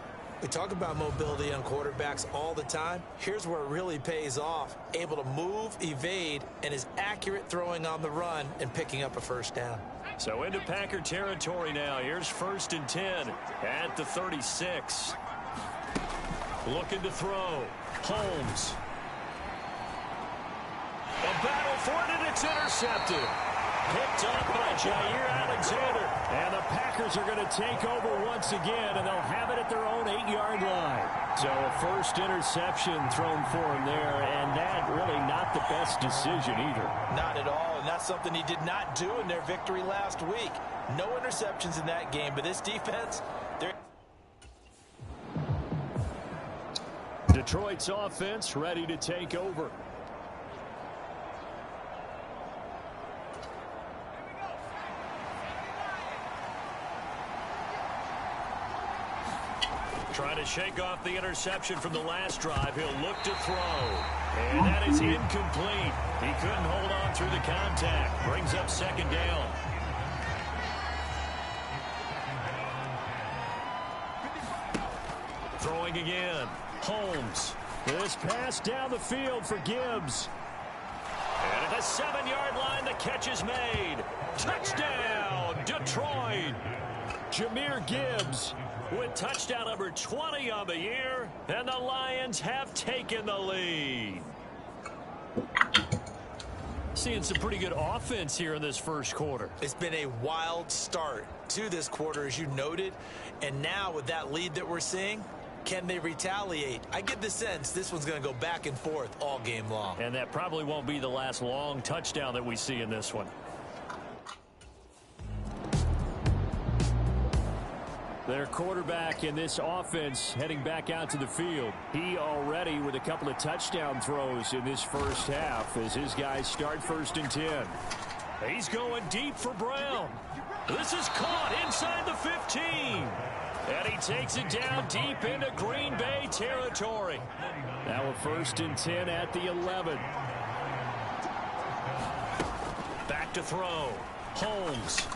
G: We talk about mobility on quarterbacks all the time. Here's where it really pays off. Able to move, evade, and is accurate throwing on the run and picking up a first down.
F: So into Packer territory now. Here's 1st and 10 at the 36. Looking to throw. Holmes. A battle for it, and it's intercepted. Picked up by Jair Alexander. And the Packers are going to take over once again, and they'll have it at their own 8-yard line. So a first interception thrown for him there, and that really not the best decision either.
G: Not at all, and that's something he did not do in their victory last week. No interceptions in that game, but this defense, they're...
F: Detroit's offense ready to take over. Trying to shake off the interception from the last drive. He'll look to throw. And that is incomplete. He couldn't hold on through the contact. Brings up 2nd down. Throwing again. Holmes. This pass down the field for Gibbs. And at the 7-yard line, the catch is made. Touchdown, Detroit. Jahmyr Gibbs with touchdown number 20 on the year, and the Lions have taken the lead. Seeing some pretty good offense here in this first quarter.
G: It's been a wild start to this quarter, as you noted, and now with that lead that we're seeing, can they retaliate? I get the sense this one's going to go back and forth all game long.
F: And that probably won't be the last long touchdown that we see in this one. Their quarterback in this offense heading back out to the field. He already with a couple of touchdown throws in this first half as his guys start 1st and 10. He's going deep for Brown. This is caught inside the 15. And he takes it down deep into Green Bay territory. Now a 1st and 10 at the 11. Back to throw. Holmes.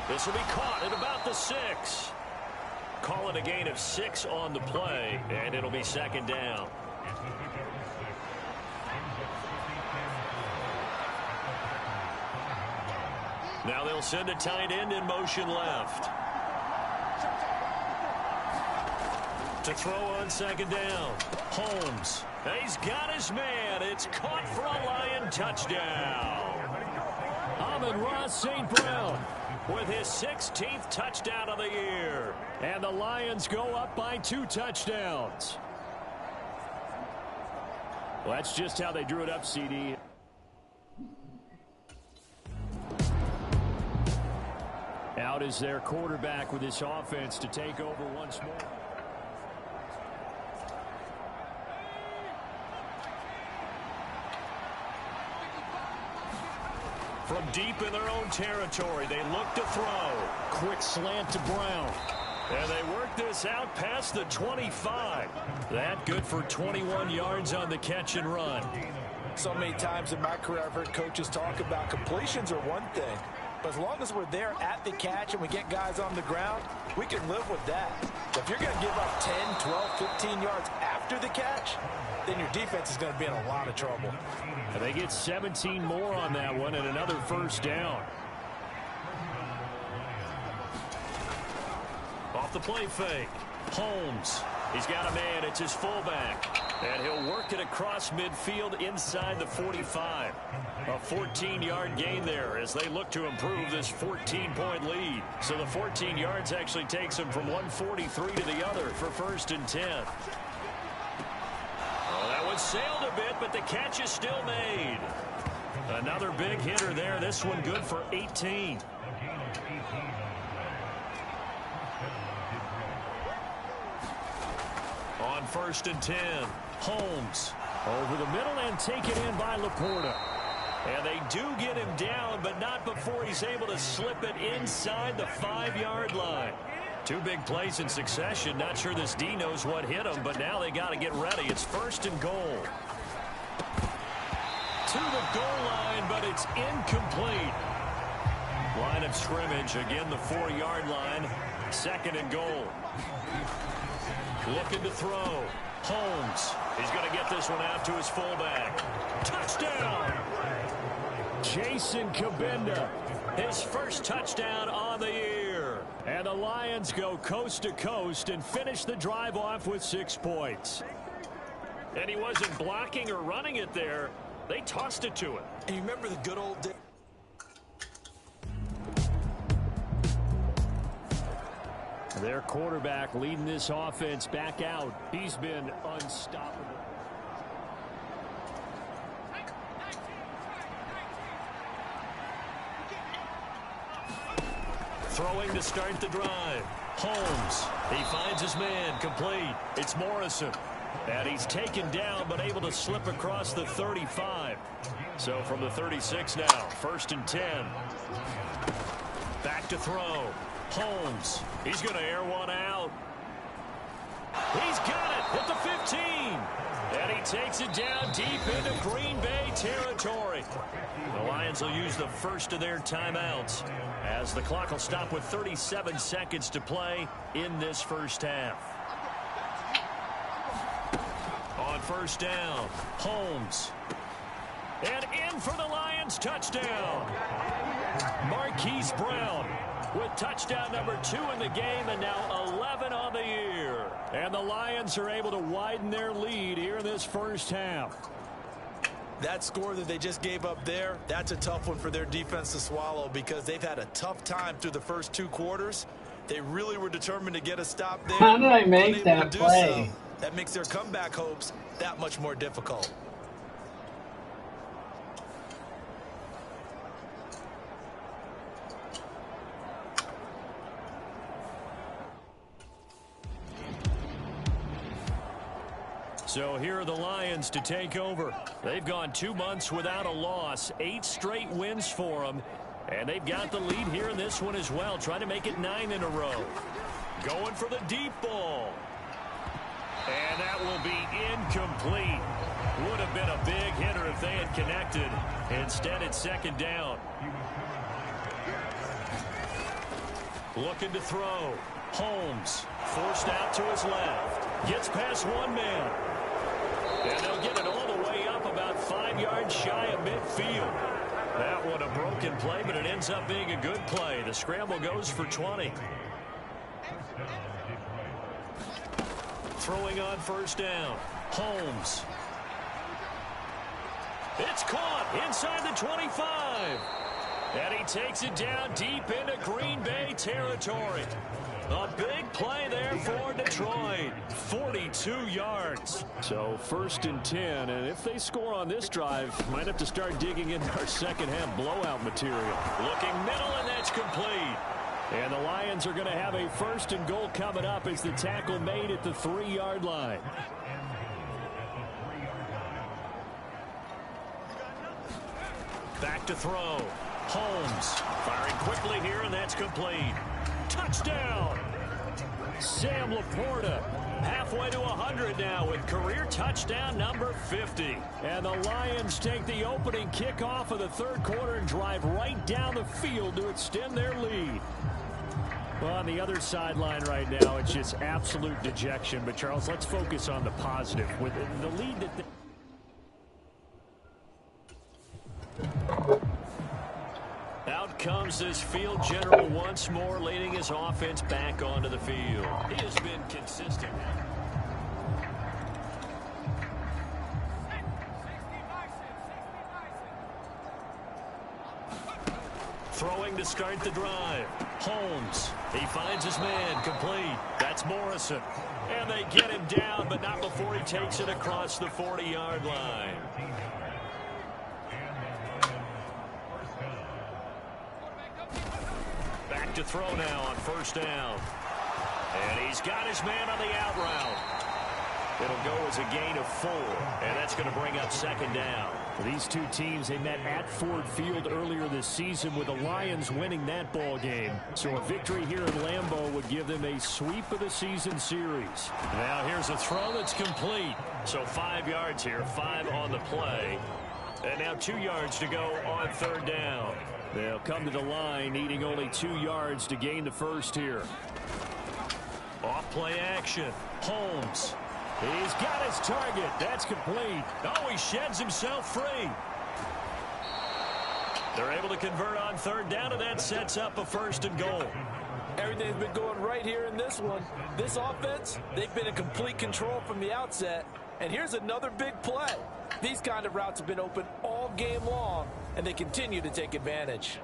F: This will be caught at about the 6. Call it a gain of 6 on the play, and it'll be 2nd down. Now they'll send a tight end in motion left. To throw on 2nd down. Holmes. He's got his man. It's caught for a Lion touchdown. Amon-Ra St. Brown with his 16th touchdown of the year. And the Lions go up by 2 touchdowns. Well, that's just how they drew it up, CD. Out is their quarterback with his offense to take over once more. From deep in their own territory, they look to throw. Quick slant to Brown. And they work this out past the 25. That good for 21 yards on the catch and run.
G: So many times in my career, I've heard coaches talk about completions are one thing. But as long as we're there at the catch and we get guys on the ground, we can live with that. But if you're going to give up 10, 12, 15 yards after the catch, then your defense is going to be in a lot of trouble.
F: And they get 17 more on that one and another first down. Off the play fake. Holmes. He's got a man. It's his fullback. And he'll work it across midfield inside the 45. A 14-yard gain there as they look to improve this 14-point lead. So the 14 yards actually takes them from 143 to the other for 1st and 10. Well, that one sailed a bit, but the catch is still made. Another big hitter there. This one good for 18. On 1st and 10, Holmes over the middle and taken in by Laporta. And they do get him down, but not before he's able to slip it inside the 5-yard line. 2 big plays in succession. Not sure this D knows what hit him, but now they got to get ready. It's 1st and goal. To the goal line, but it's incomplete. Line of scrimmage, again the 4-yard line. 2nd and goal. Looking to throw. Holmes. He's going to get this one out to his fullback. Touchdown! Jason Kabinda. His first touchdown on the year. And the Lions go coast to coast and finish the drive off with 6 points. And he wasn't blocking or running it there. They tossed it to him.
G: And you remember the good old days?
F: Their quarterback leading this offense back out. He's been unstoppable. Throwing to start the drive. Holmes. He finds his man. Complete. It's Morrison. And he's taken down but able to slip across the 35. So from the 36 now. 1st and 10. Back to throw. Holmes. He's going to air one out. He's got it at the 15. And he takes it down deep into Green Bay territory. The Lions will use the first of their timeouts as the clock will stop with 37 seconds to play in this first half. On 1st down, Holmes. And in for the Lions touchdown. Marquise Brown with touchdown number 2 in the game and now 11 on the year. And the Lions are able to widen their lead here in this first half.
G: That score that they just gave up there, that's a tough one for their defense to swallow because they've had a tough time through the first 2 quarters. They really were determined to get a stop there.
C: How did I make that play?
G: So, that makes their comeback hopes that much more difficult.
F: So here are the Lions to take over. They've gone 2 months without a loss, 8 straight wins for them. And they've got the lead here in this one as well, trying to make it 9 in a row. Going for the deep ball. And that will be incomplete. Would have been a big hitter if they had connected. Instead, it's 2nd down. Looking to throw. Holmes forced out to his left. Gets past one man. And they'll get it all the way up about 5 yards shy of midfield. That one a broken play, but it ends up being a good play. The scramble goes for 20. Throwing on 1st down. Holmes. It's caught inside the 25. And he takes it down deep into Green Bay territory. A big play there for Detroit. 42 yards. So 1st and 10. And if they score on this drive, might have to start digging into our second half blowout material. Looking middle, and that's complete. And the Lions are going to have a 1st and goal coming up as the tackle made at the 3-yard line. Back to throw. Holmes firing quickly here, and that's complete. Touchdown! Sam Laporta halfway to 100 now with career touchdown number 50. And the Lions take the opening kickoff of the 3rd quarter and drive right down the field to extend their lead. Well, on the other sideline right now, it's just absolute dejection. But, Charles, let's focus on the positive. With the lead that out comes this field general once more, leading his offense back onto the field. He has been consistent. Throwing to start the drive. Holmes. He finds his man. Complete. That's Morrison. And they get him down, but not before he takes it across the 40-yard line. Back to throw now on 1st down. And he's got his man on the out route. It'll go as a gain of 4, and that's going to bring up 2nd down. For these two teams, they met at Ford Field earlier this season with the Lions winning that ball game. So a victory here in Lambeau would give them a sweep of the season series. Now here's a throw that's complete. So 5 yards here, 5 on the play. And now 2 yards to go on 3rd down. They'll come to the line, needing only 2 yards to gain the 1st here. Off play action. Holmes. He's got his target. That's complete. Oh, he sheds himself free. They're able to convert on 3rd down, and that sets up a 1st and goal.
G: Everything's been going right here in this one. This offense, they've been in complete control from the outset. And here's another big play. These kind of routes have been open all game long, and they continue to take advantage.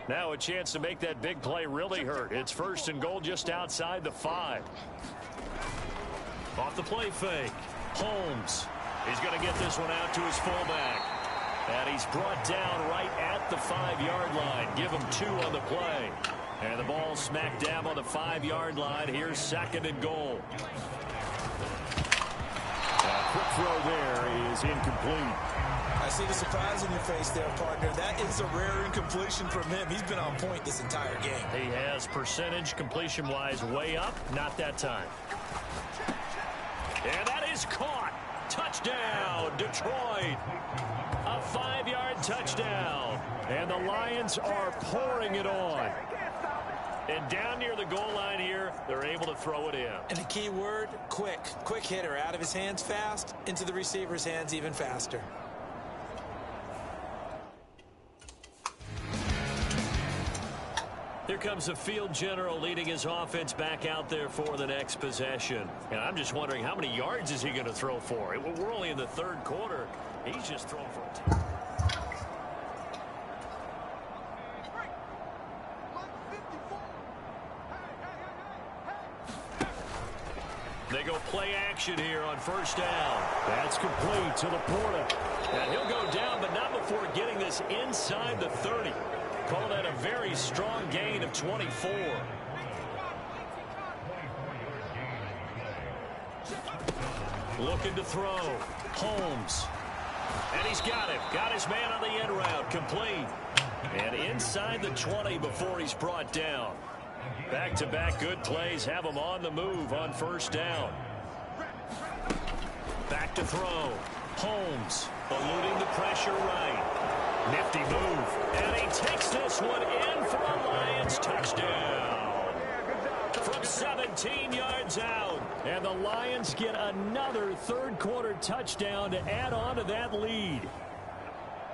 F: Now a chance to make that big play really hurt. It's 1st and goal just outside the 5. Off the play fake. Holmes. He's going to get this one out to his fullback. And he's brought down right at the 5-yard line. Give him 2 on the play. And the ball smacked down on the 5-yard line. Here's 2nd and goal. A quick throw there is incomplete.
G: I see the surprise in your face there, partner. That is a rare incompletion from him. He's been on point this entire game.
F: He has percentage completion-wise way up. Not that time. And that is caught. Touchdown, Detroit. A 5-yard touchdown. And the Lions are pouring it on. And down near the goal line here, they're able to throw it in.
G: And the key word, quick. Quick hitter. Out of his hands fast, into the receiver's hands even faster.
F: Here comes the field general leading his offense back out there for the next possession. And I'm just wondering, how many yards is he going to throw for? We're only in the 3rd quarter. He's just thrown for a touchdown. They go play action here on 1st down. That's complete to Laporta. And he'll go down, but not before getting this inside the 30. Call that a very strong gain of 24. Looking to throw. Holmes. And he's got him. Got his man on the end route. Complete. And inside the 20 before he's brought down. Back-to-back good plays have him on the move on 1st down. Back to throw. Holmes eluding the pressure right. Nifty move. And he takes this one in for a Lions touchdown. From 17 yards out. And the Lions get another 3rd quarter touchdown to add on to that lead.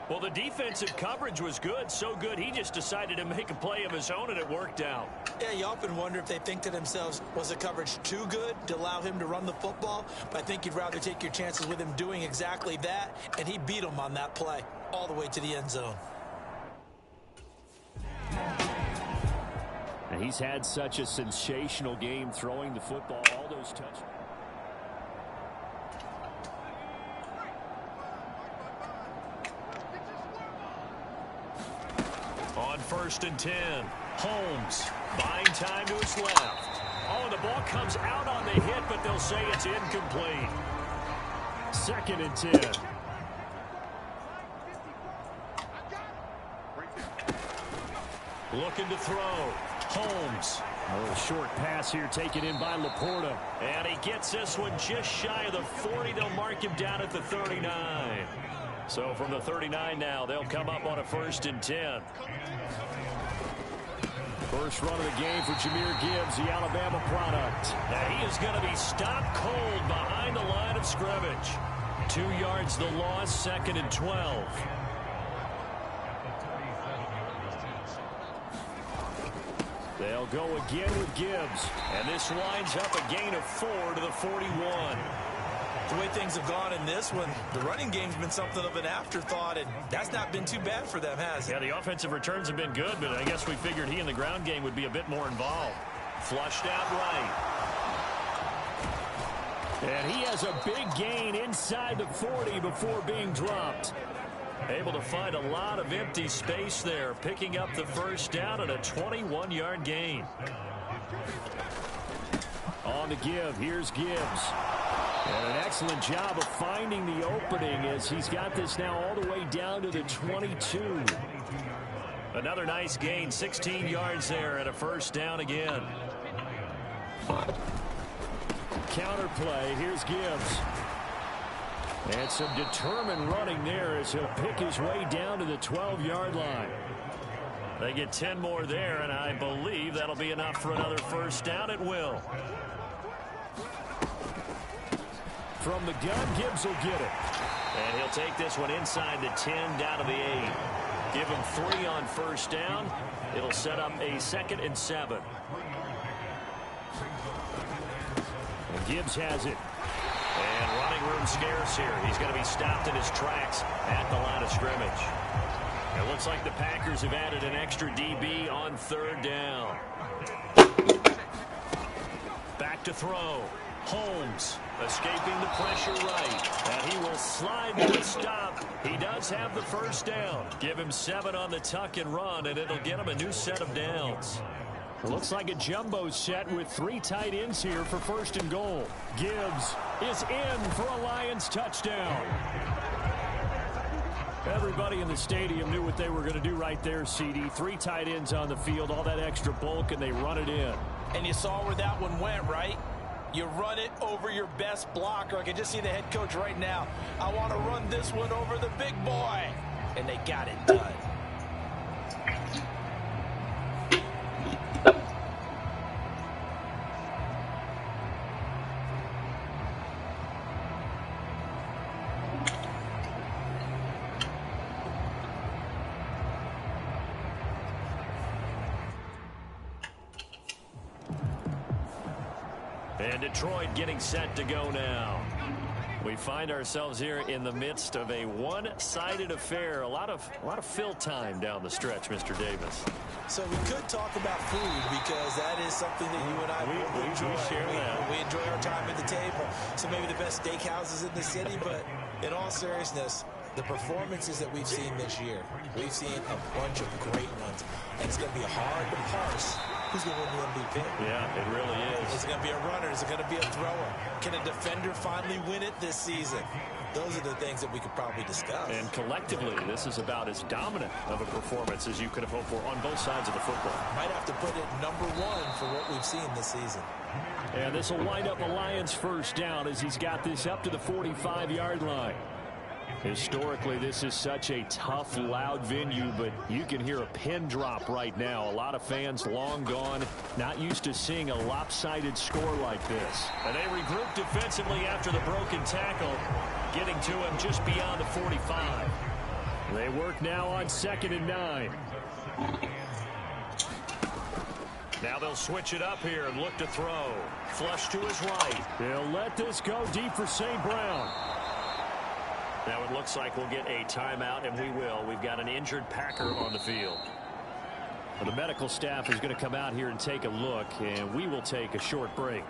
F: Well, the defensive coverage was good, so good he just decided to make a play of his own, and it worked out.
G: Yeah, you often wonder if they think to themselves, was the coverage too good to allow him to run the football? But I think you'd rather take your chances with him doing exactly that, and he beat him on that play all the way to the end zone.
F: And he's had such a sensational game throwing the football, all those touchdowns. On 1st and 10, Holmes buying time to his left. Oh, and the ball comes out on the hit, but they'll say it's incomplete. 2nd and 10. Looking to throw. Holmes. A little short pass here taken in by Laporta. And he gets this one just shy of the 40. They'll mark him down at the 39. So from the 39 now, they'll come up on a 1st and 10. First run of the game for Jahmyr Gibbs, the Alabama product. Now he is going to be stopped cold behind the line of scrimmage. 2 yards the loss, 2nd and 12. They'll go again with Gibbs. And this winds up a gain of 4 to the 41.
G: The way things have gone in this one, the running game's been something of an afterthought, and that's not been too bad for them, has it?
F: Yeah, the offensive returns have been good, but I guess we figured he in the ground game would be a bit more involved. Flushed out right. And he has a big gain inside the 40 before being dropped. Able to find a lot of empty space there, picking up the 1st down and a 21-yard gain. On to give. Here's Gibbs. And an excellent job of finding the opening as he's got this now all the way down to the 22. Another nice gain, 16 yards there and a 1st down again. Counter play. Here's Gibbs. And some determined running there as he'll pick his way down to the 12-yard line. They get 10 more there, and I believe that'll be enough for another 1st down. It will. From the gun, Gibbs will get it. And he'll take this one inside the 10 down to the 8. Give him 3 on 1st down. It'll set up a 2nd and 7. And Gibbs has it. And running room scarce here. He's going to be stopped in his tracks at the line of scrimmage. It looks like the Packers have added an extra DB on 3rd down. Back to throw. Holmes escaping the pressure right. And he will slide to a stop. He does have the 1st down. Give him 7 on the tuck and run, and it'll get him a new set of downs. Looks like a jumbo set with 3 tight ends here for 1st and goal. Gibbs is in for a Lions touchdown. Everybody in the stadium knew what they were going to do right there, CD. 3 tight ends on the field, all that extra bulk, and they run it in.
G: And you saw where that one went, right? You run it over your best blocker. I can just see the head coach right now. I want to run this one over the big boy. And they got it done.
F: And Detroit getting set to go now. We find ourselves here in the midst of a one-sided affair. A lot of fill time down the stretch, Mr. Davis.
G: So we could talk about food because that is something that you and I enjoy.
F: We share that.
G: We enjoy our time at the table. So maybe the best steakhouses in the city, but in all seriousness, the performances that we've seen this year, we've seen a bunch of great ones. And it's going to be hard to parse who's going to win the MVP.
F: Yeah, it really is.
G: Is it going to be a runner? Is it going to be a thrower? Can a defender finally win it this season? Those are the things that we could probably discuss.
F: And collectively, this is about as dominant of a performance as you could have hoped for on both sides of the football.
G: Might have to put it number 1 for what we've seen this season.
F: And this will wind up a Lions 1st down as he's got this up to the 45-yard line. Historically, this is such a tough, loud venue, but you can hear a pin drop right now. A lot of fans long gone, not used to seeing a lopsided score like this. And they regroup defensively after the broken tackle, getting to him just beyond the 45. They work now on 2nd and 9.
E: Now they'll switch it up here and look to throw. Flush to his right.
F: They'll let this go deep for St. Brown.
E: Now it looks like we'll get a timeout, and we will. We've got an injured Packer on the field.
F: Well, the medical staff is going to come out here and take a look, and we will take a short break.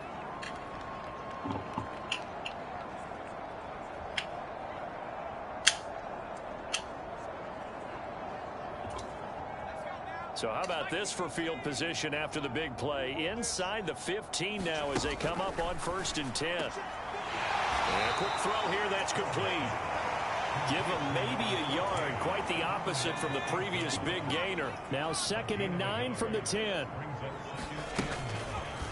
E: So how about this for field position after the big play? Inside the 15 now as they come up on 1st and 10. And a quick throw here, that's complete. Give him maybe a yard, quite the opposite from the previous big gainer.
F: Now 2nd and 9 from the 10.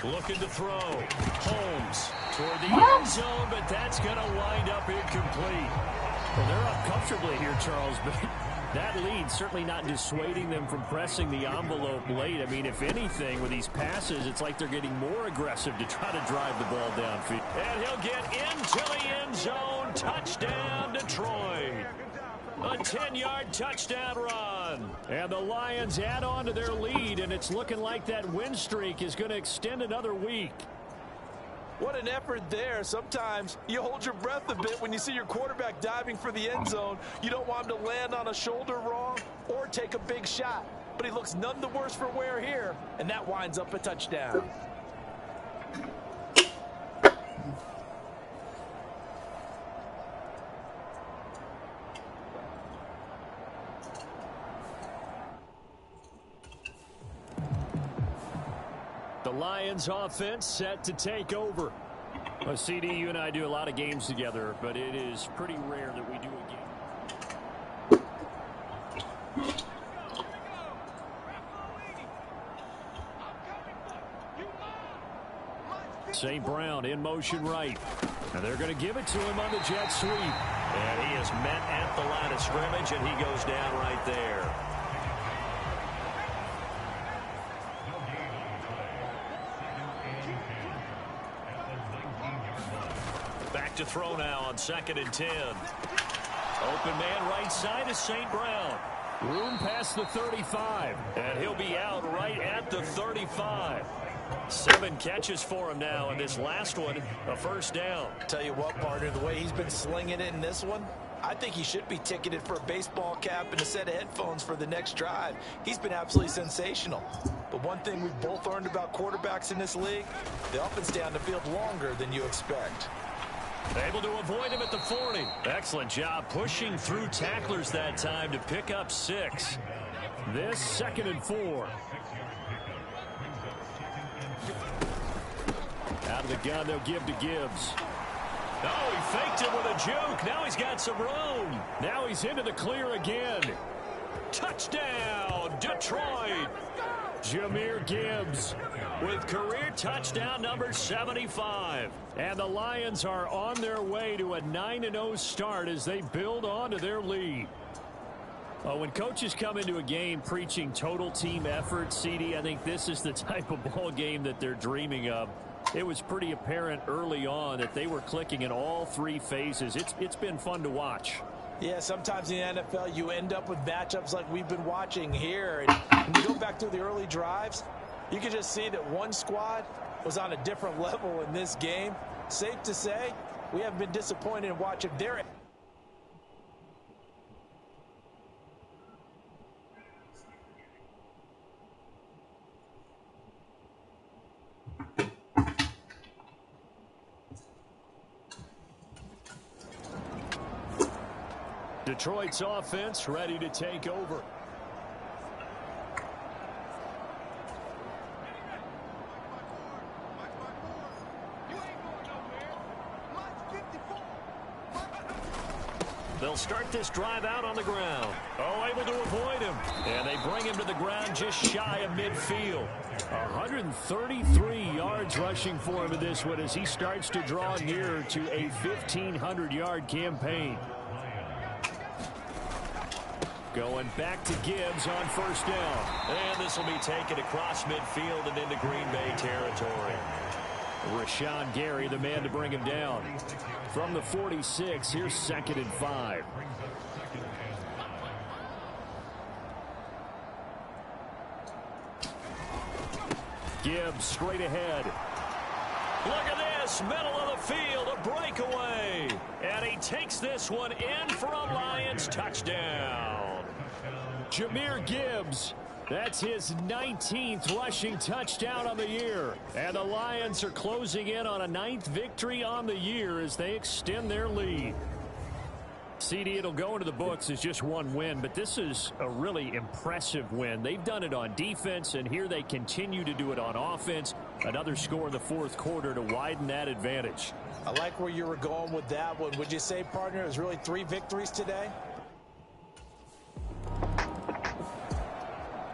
E: Looking to throw. Holmes toward the end zone, but that's going to wind up incomplete.
F: Well, they're up comfortably here, Charles, but that lead certainly not dissuading them from pressing the envelope late. I mean, if anything, with these passes, it's like they're getting more aggressive to try to drive the ball downfield.
E: And he'll get into the end zone. Touchdown, Detroit. A 10-yard touchdown run.
F: And the Lions add on to their lead, and it's looking like that win streak is going to extend another week.
G: What an effort there. Sometimes you hold your breath a bit when you see your quarterback diving for the end zone. You don't want him to land on a shoulder wrong or take a big shot. But he looks none the worse for wear here, and that winds up a touchdown.
F: The Lions offense set to take over. Well, CD, you and I do a lot of games together, but it is pretty rare that we do a game. St. Brown in motion right. And they're going to give it to him on the jet sweep.
E: And he is met at the line of scrimmage, and he goes down right there. Back to throw now on 2nd and 10.
F: Open man right side is St. Brown. Room past the 35.
E: And he'll be out right at the 35. 7 catches for him now, and this last one, a first down.
G: Tell you what, partner, the way he's been slinging it in this one, I think he should be ticketed for a baseball cap and a set of headphones for the next drive. He's been absolutely sensational. But one thing we've both learned about quarterbacks in this league, they often stay on the field longer than you expect.
E: Able to avoid him at the 40. Excellent job pushing through tacklers that time to pick up 6.
F: This 2nd and 4. Out of the gun, they'll give to Gibbs.
E: Oh, he faked it with a juke. Now he's got some room.
F: Now he's into the clear again.
E: Touchdown, Detroit.
F: Jahmyr Gibbs
E: with career touchdown number 75.
F: And the Lions are on their way to a 9-0 start as they build on to their lead. When coaches come into a game preaching total team effort, CD, I think this is the type of ball game that they're dreaming of. It was pretty apparent early on that they were clicking in all 3 phases. It's been fun to watch.
G: Yeah, sometimes in the NFL you end up with matchups like we've been watching here. And when you go back to the early drives, you can just see that one squad was on a different level in this game. Safe to say, we haven't been disappointed in watching their...
F: Detroit's offense ready to take over.
E: They'll start this drive out on the ground. Oh, able to avoid him. And they bring him to the ground just shy of midfield.
F: 133 yards rushing for him in this one as he starts to draw nearer to a 1,500-yard campaign. Going back to Gibbs on first down.
E: And this will be taken across midfield and into Green Bay territory.
F: Rashawn Gary, the man to bring him down. From the 46, here's 2nd and 5. Gibbs straight ahead.
E: Look at this, middle of the field, a breakaway. And he takes this one in for a Lions touchdown.
F: Jahmyr Gibbs, that's his 19th rushing touchdown on the year. And the Lions are closing in on a 9th victory on the year as they extend their lead. CD, it'll go into the books as just one win, but this is a really impressive win. They've done it on defense, and here they continue to do it on offense. Another score in the fourth quarter to widen that advantage.
G: I like where you were going with that one. Would you say, partner, it was really 3 victories today?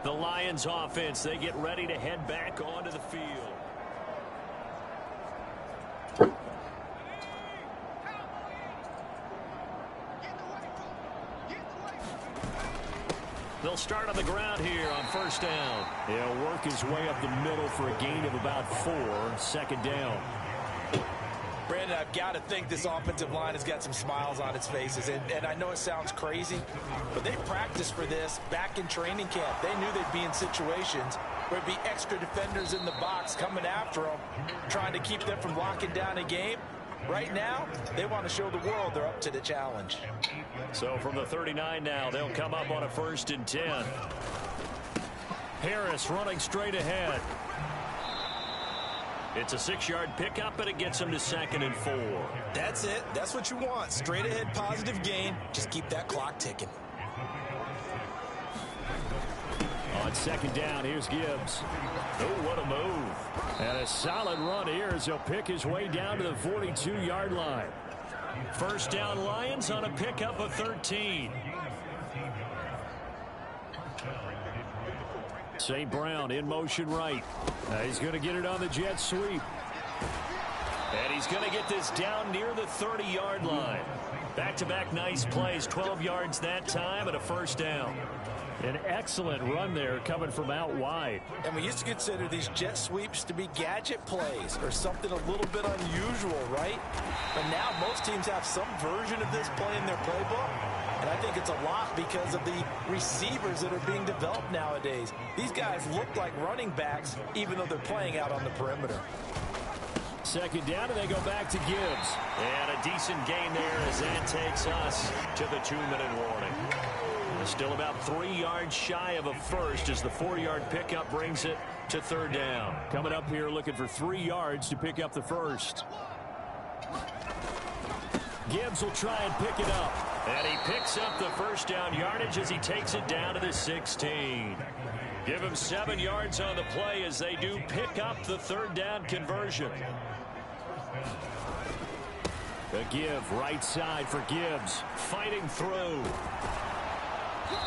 E: The Lions offense, they get ready to head back onto the field. They'll start on the ground here on first down.
F: He'll work his way up the middle for a gain of about 4. Second down.
G: Brandon, I've got to think this offensive line has got some smiles on its faces. And I know it sounds crazy, but they practiced for this back in training camp. They knew they'd be in situations where there'd be extra defenders in the box coming after them, trying to keep them from locking down a game. Right now, they want to show the world they're up to the challenge.
E: So from the 39 now, they'll come up on a 1st and 10.
F: Harris running straight ahead.
E: It's a 6-yard pickup, but it gets them to 2nd and 4.
G: That's it. That's what you want. Straight ahead positive gain. Just keep that clock ticking.
F: On 2nd down, here's Gibbs.
E: Oh, what a move.
F: And a solid run here as he'll pick his way down to the 42-yard line.
E: First down Lions on a pickup of 13.
F: St. Brown in motion right. He's going to get it on the jet sweep.
E: And he's going to get this down near the 30-yard line. Back-to-back nice plays, 12 yards that time and a first down.
F: An excellent run there coming from out wide.
G: And we used to consider these jet sweeps to be gadget plays or something a little bit unusual, right? But now most teams have some version of this play in their playbook. And I think it's a lot because of the receivers that are being developed nowadays. These guys look like running backs even though they're playing out on the perimeter.
F: 2nd down, and they go back to Gibbs.
E: And a decent gain there as that takes us to the 2-minute warning. Still about 3 yards shy of a first as the 4-yard pickup brings it to 3rd down.
F: Coming up here looking for 3 yards to pick up the first. Gibbs will try and pick it up.
E: And he picks up the first down yardage as he takes it down to the 16. Give him 7 yards on the play as they do pick up the 3rd down conversion.
F: The give right side for Gibbs.
E: Fighting through.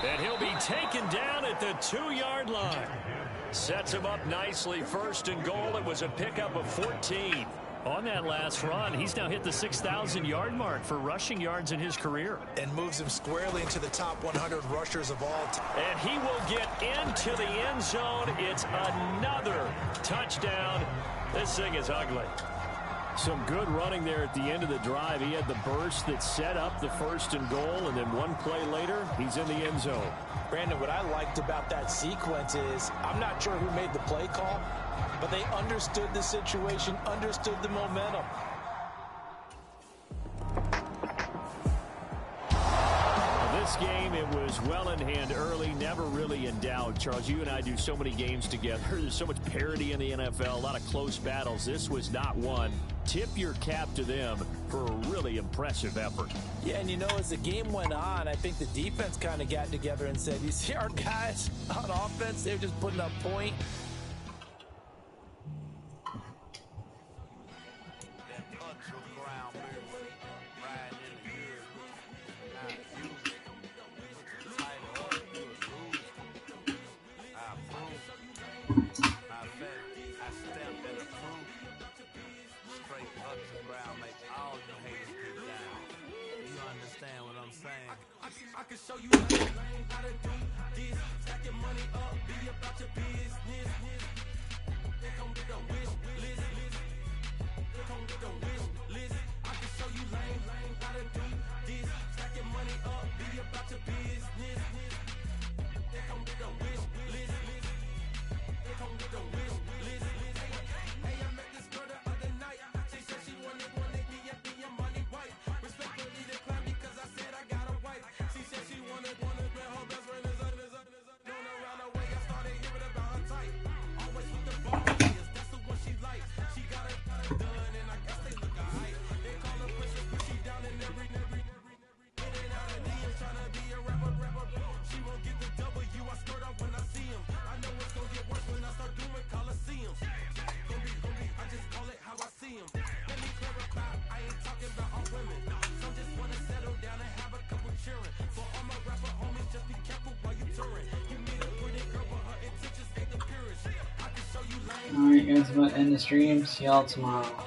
E: And he'll be taken down at the 2-yard line. Sets him up nicely. 1st and goal. It was a pickup of 14.
F: On that last run, he's now hit the 6,000-yard mark for rushing yards in his career.
G: And moves him squarely into the top 100 rushers of all time.
E: And he will get into the end zone. It's another touchdown. This thing is ugly.
F: Some good running there at the end of the drive. He had the burst that set up the 1st and goal, and then one play later, he's in the end zone.
G: Brandon, what I liked about that sequence is I'm not sure who made the play call, but they understood the situation, understood the momentum.
F: This game, it was well in hand early, never really in doubt. Charles, you and I do so many games together. There's so much parity in the NFL, a lot of close battles. This was not one. Tip your cap to them for a really impressive effort.
G: Yeah, and you know, as the game went on, I think the defense kind of got together and said, you see our guys on offense, they're just putting up point.
B: I can show you how to do this. Stack your money up, be about your business. They come with a wish list. They come with a wish list. I can show you how to do this. Stack your money up, be about your business. They come with a wish list. They come with a wish list.
C: Alright guys, I'm gonna end the stream. See y'all tomorrow.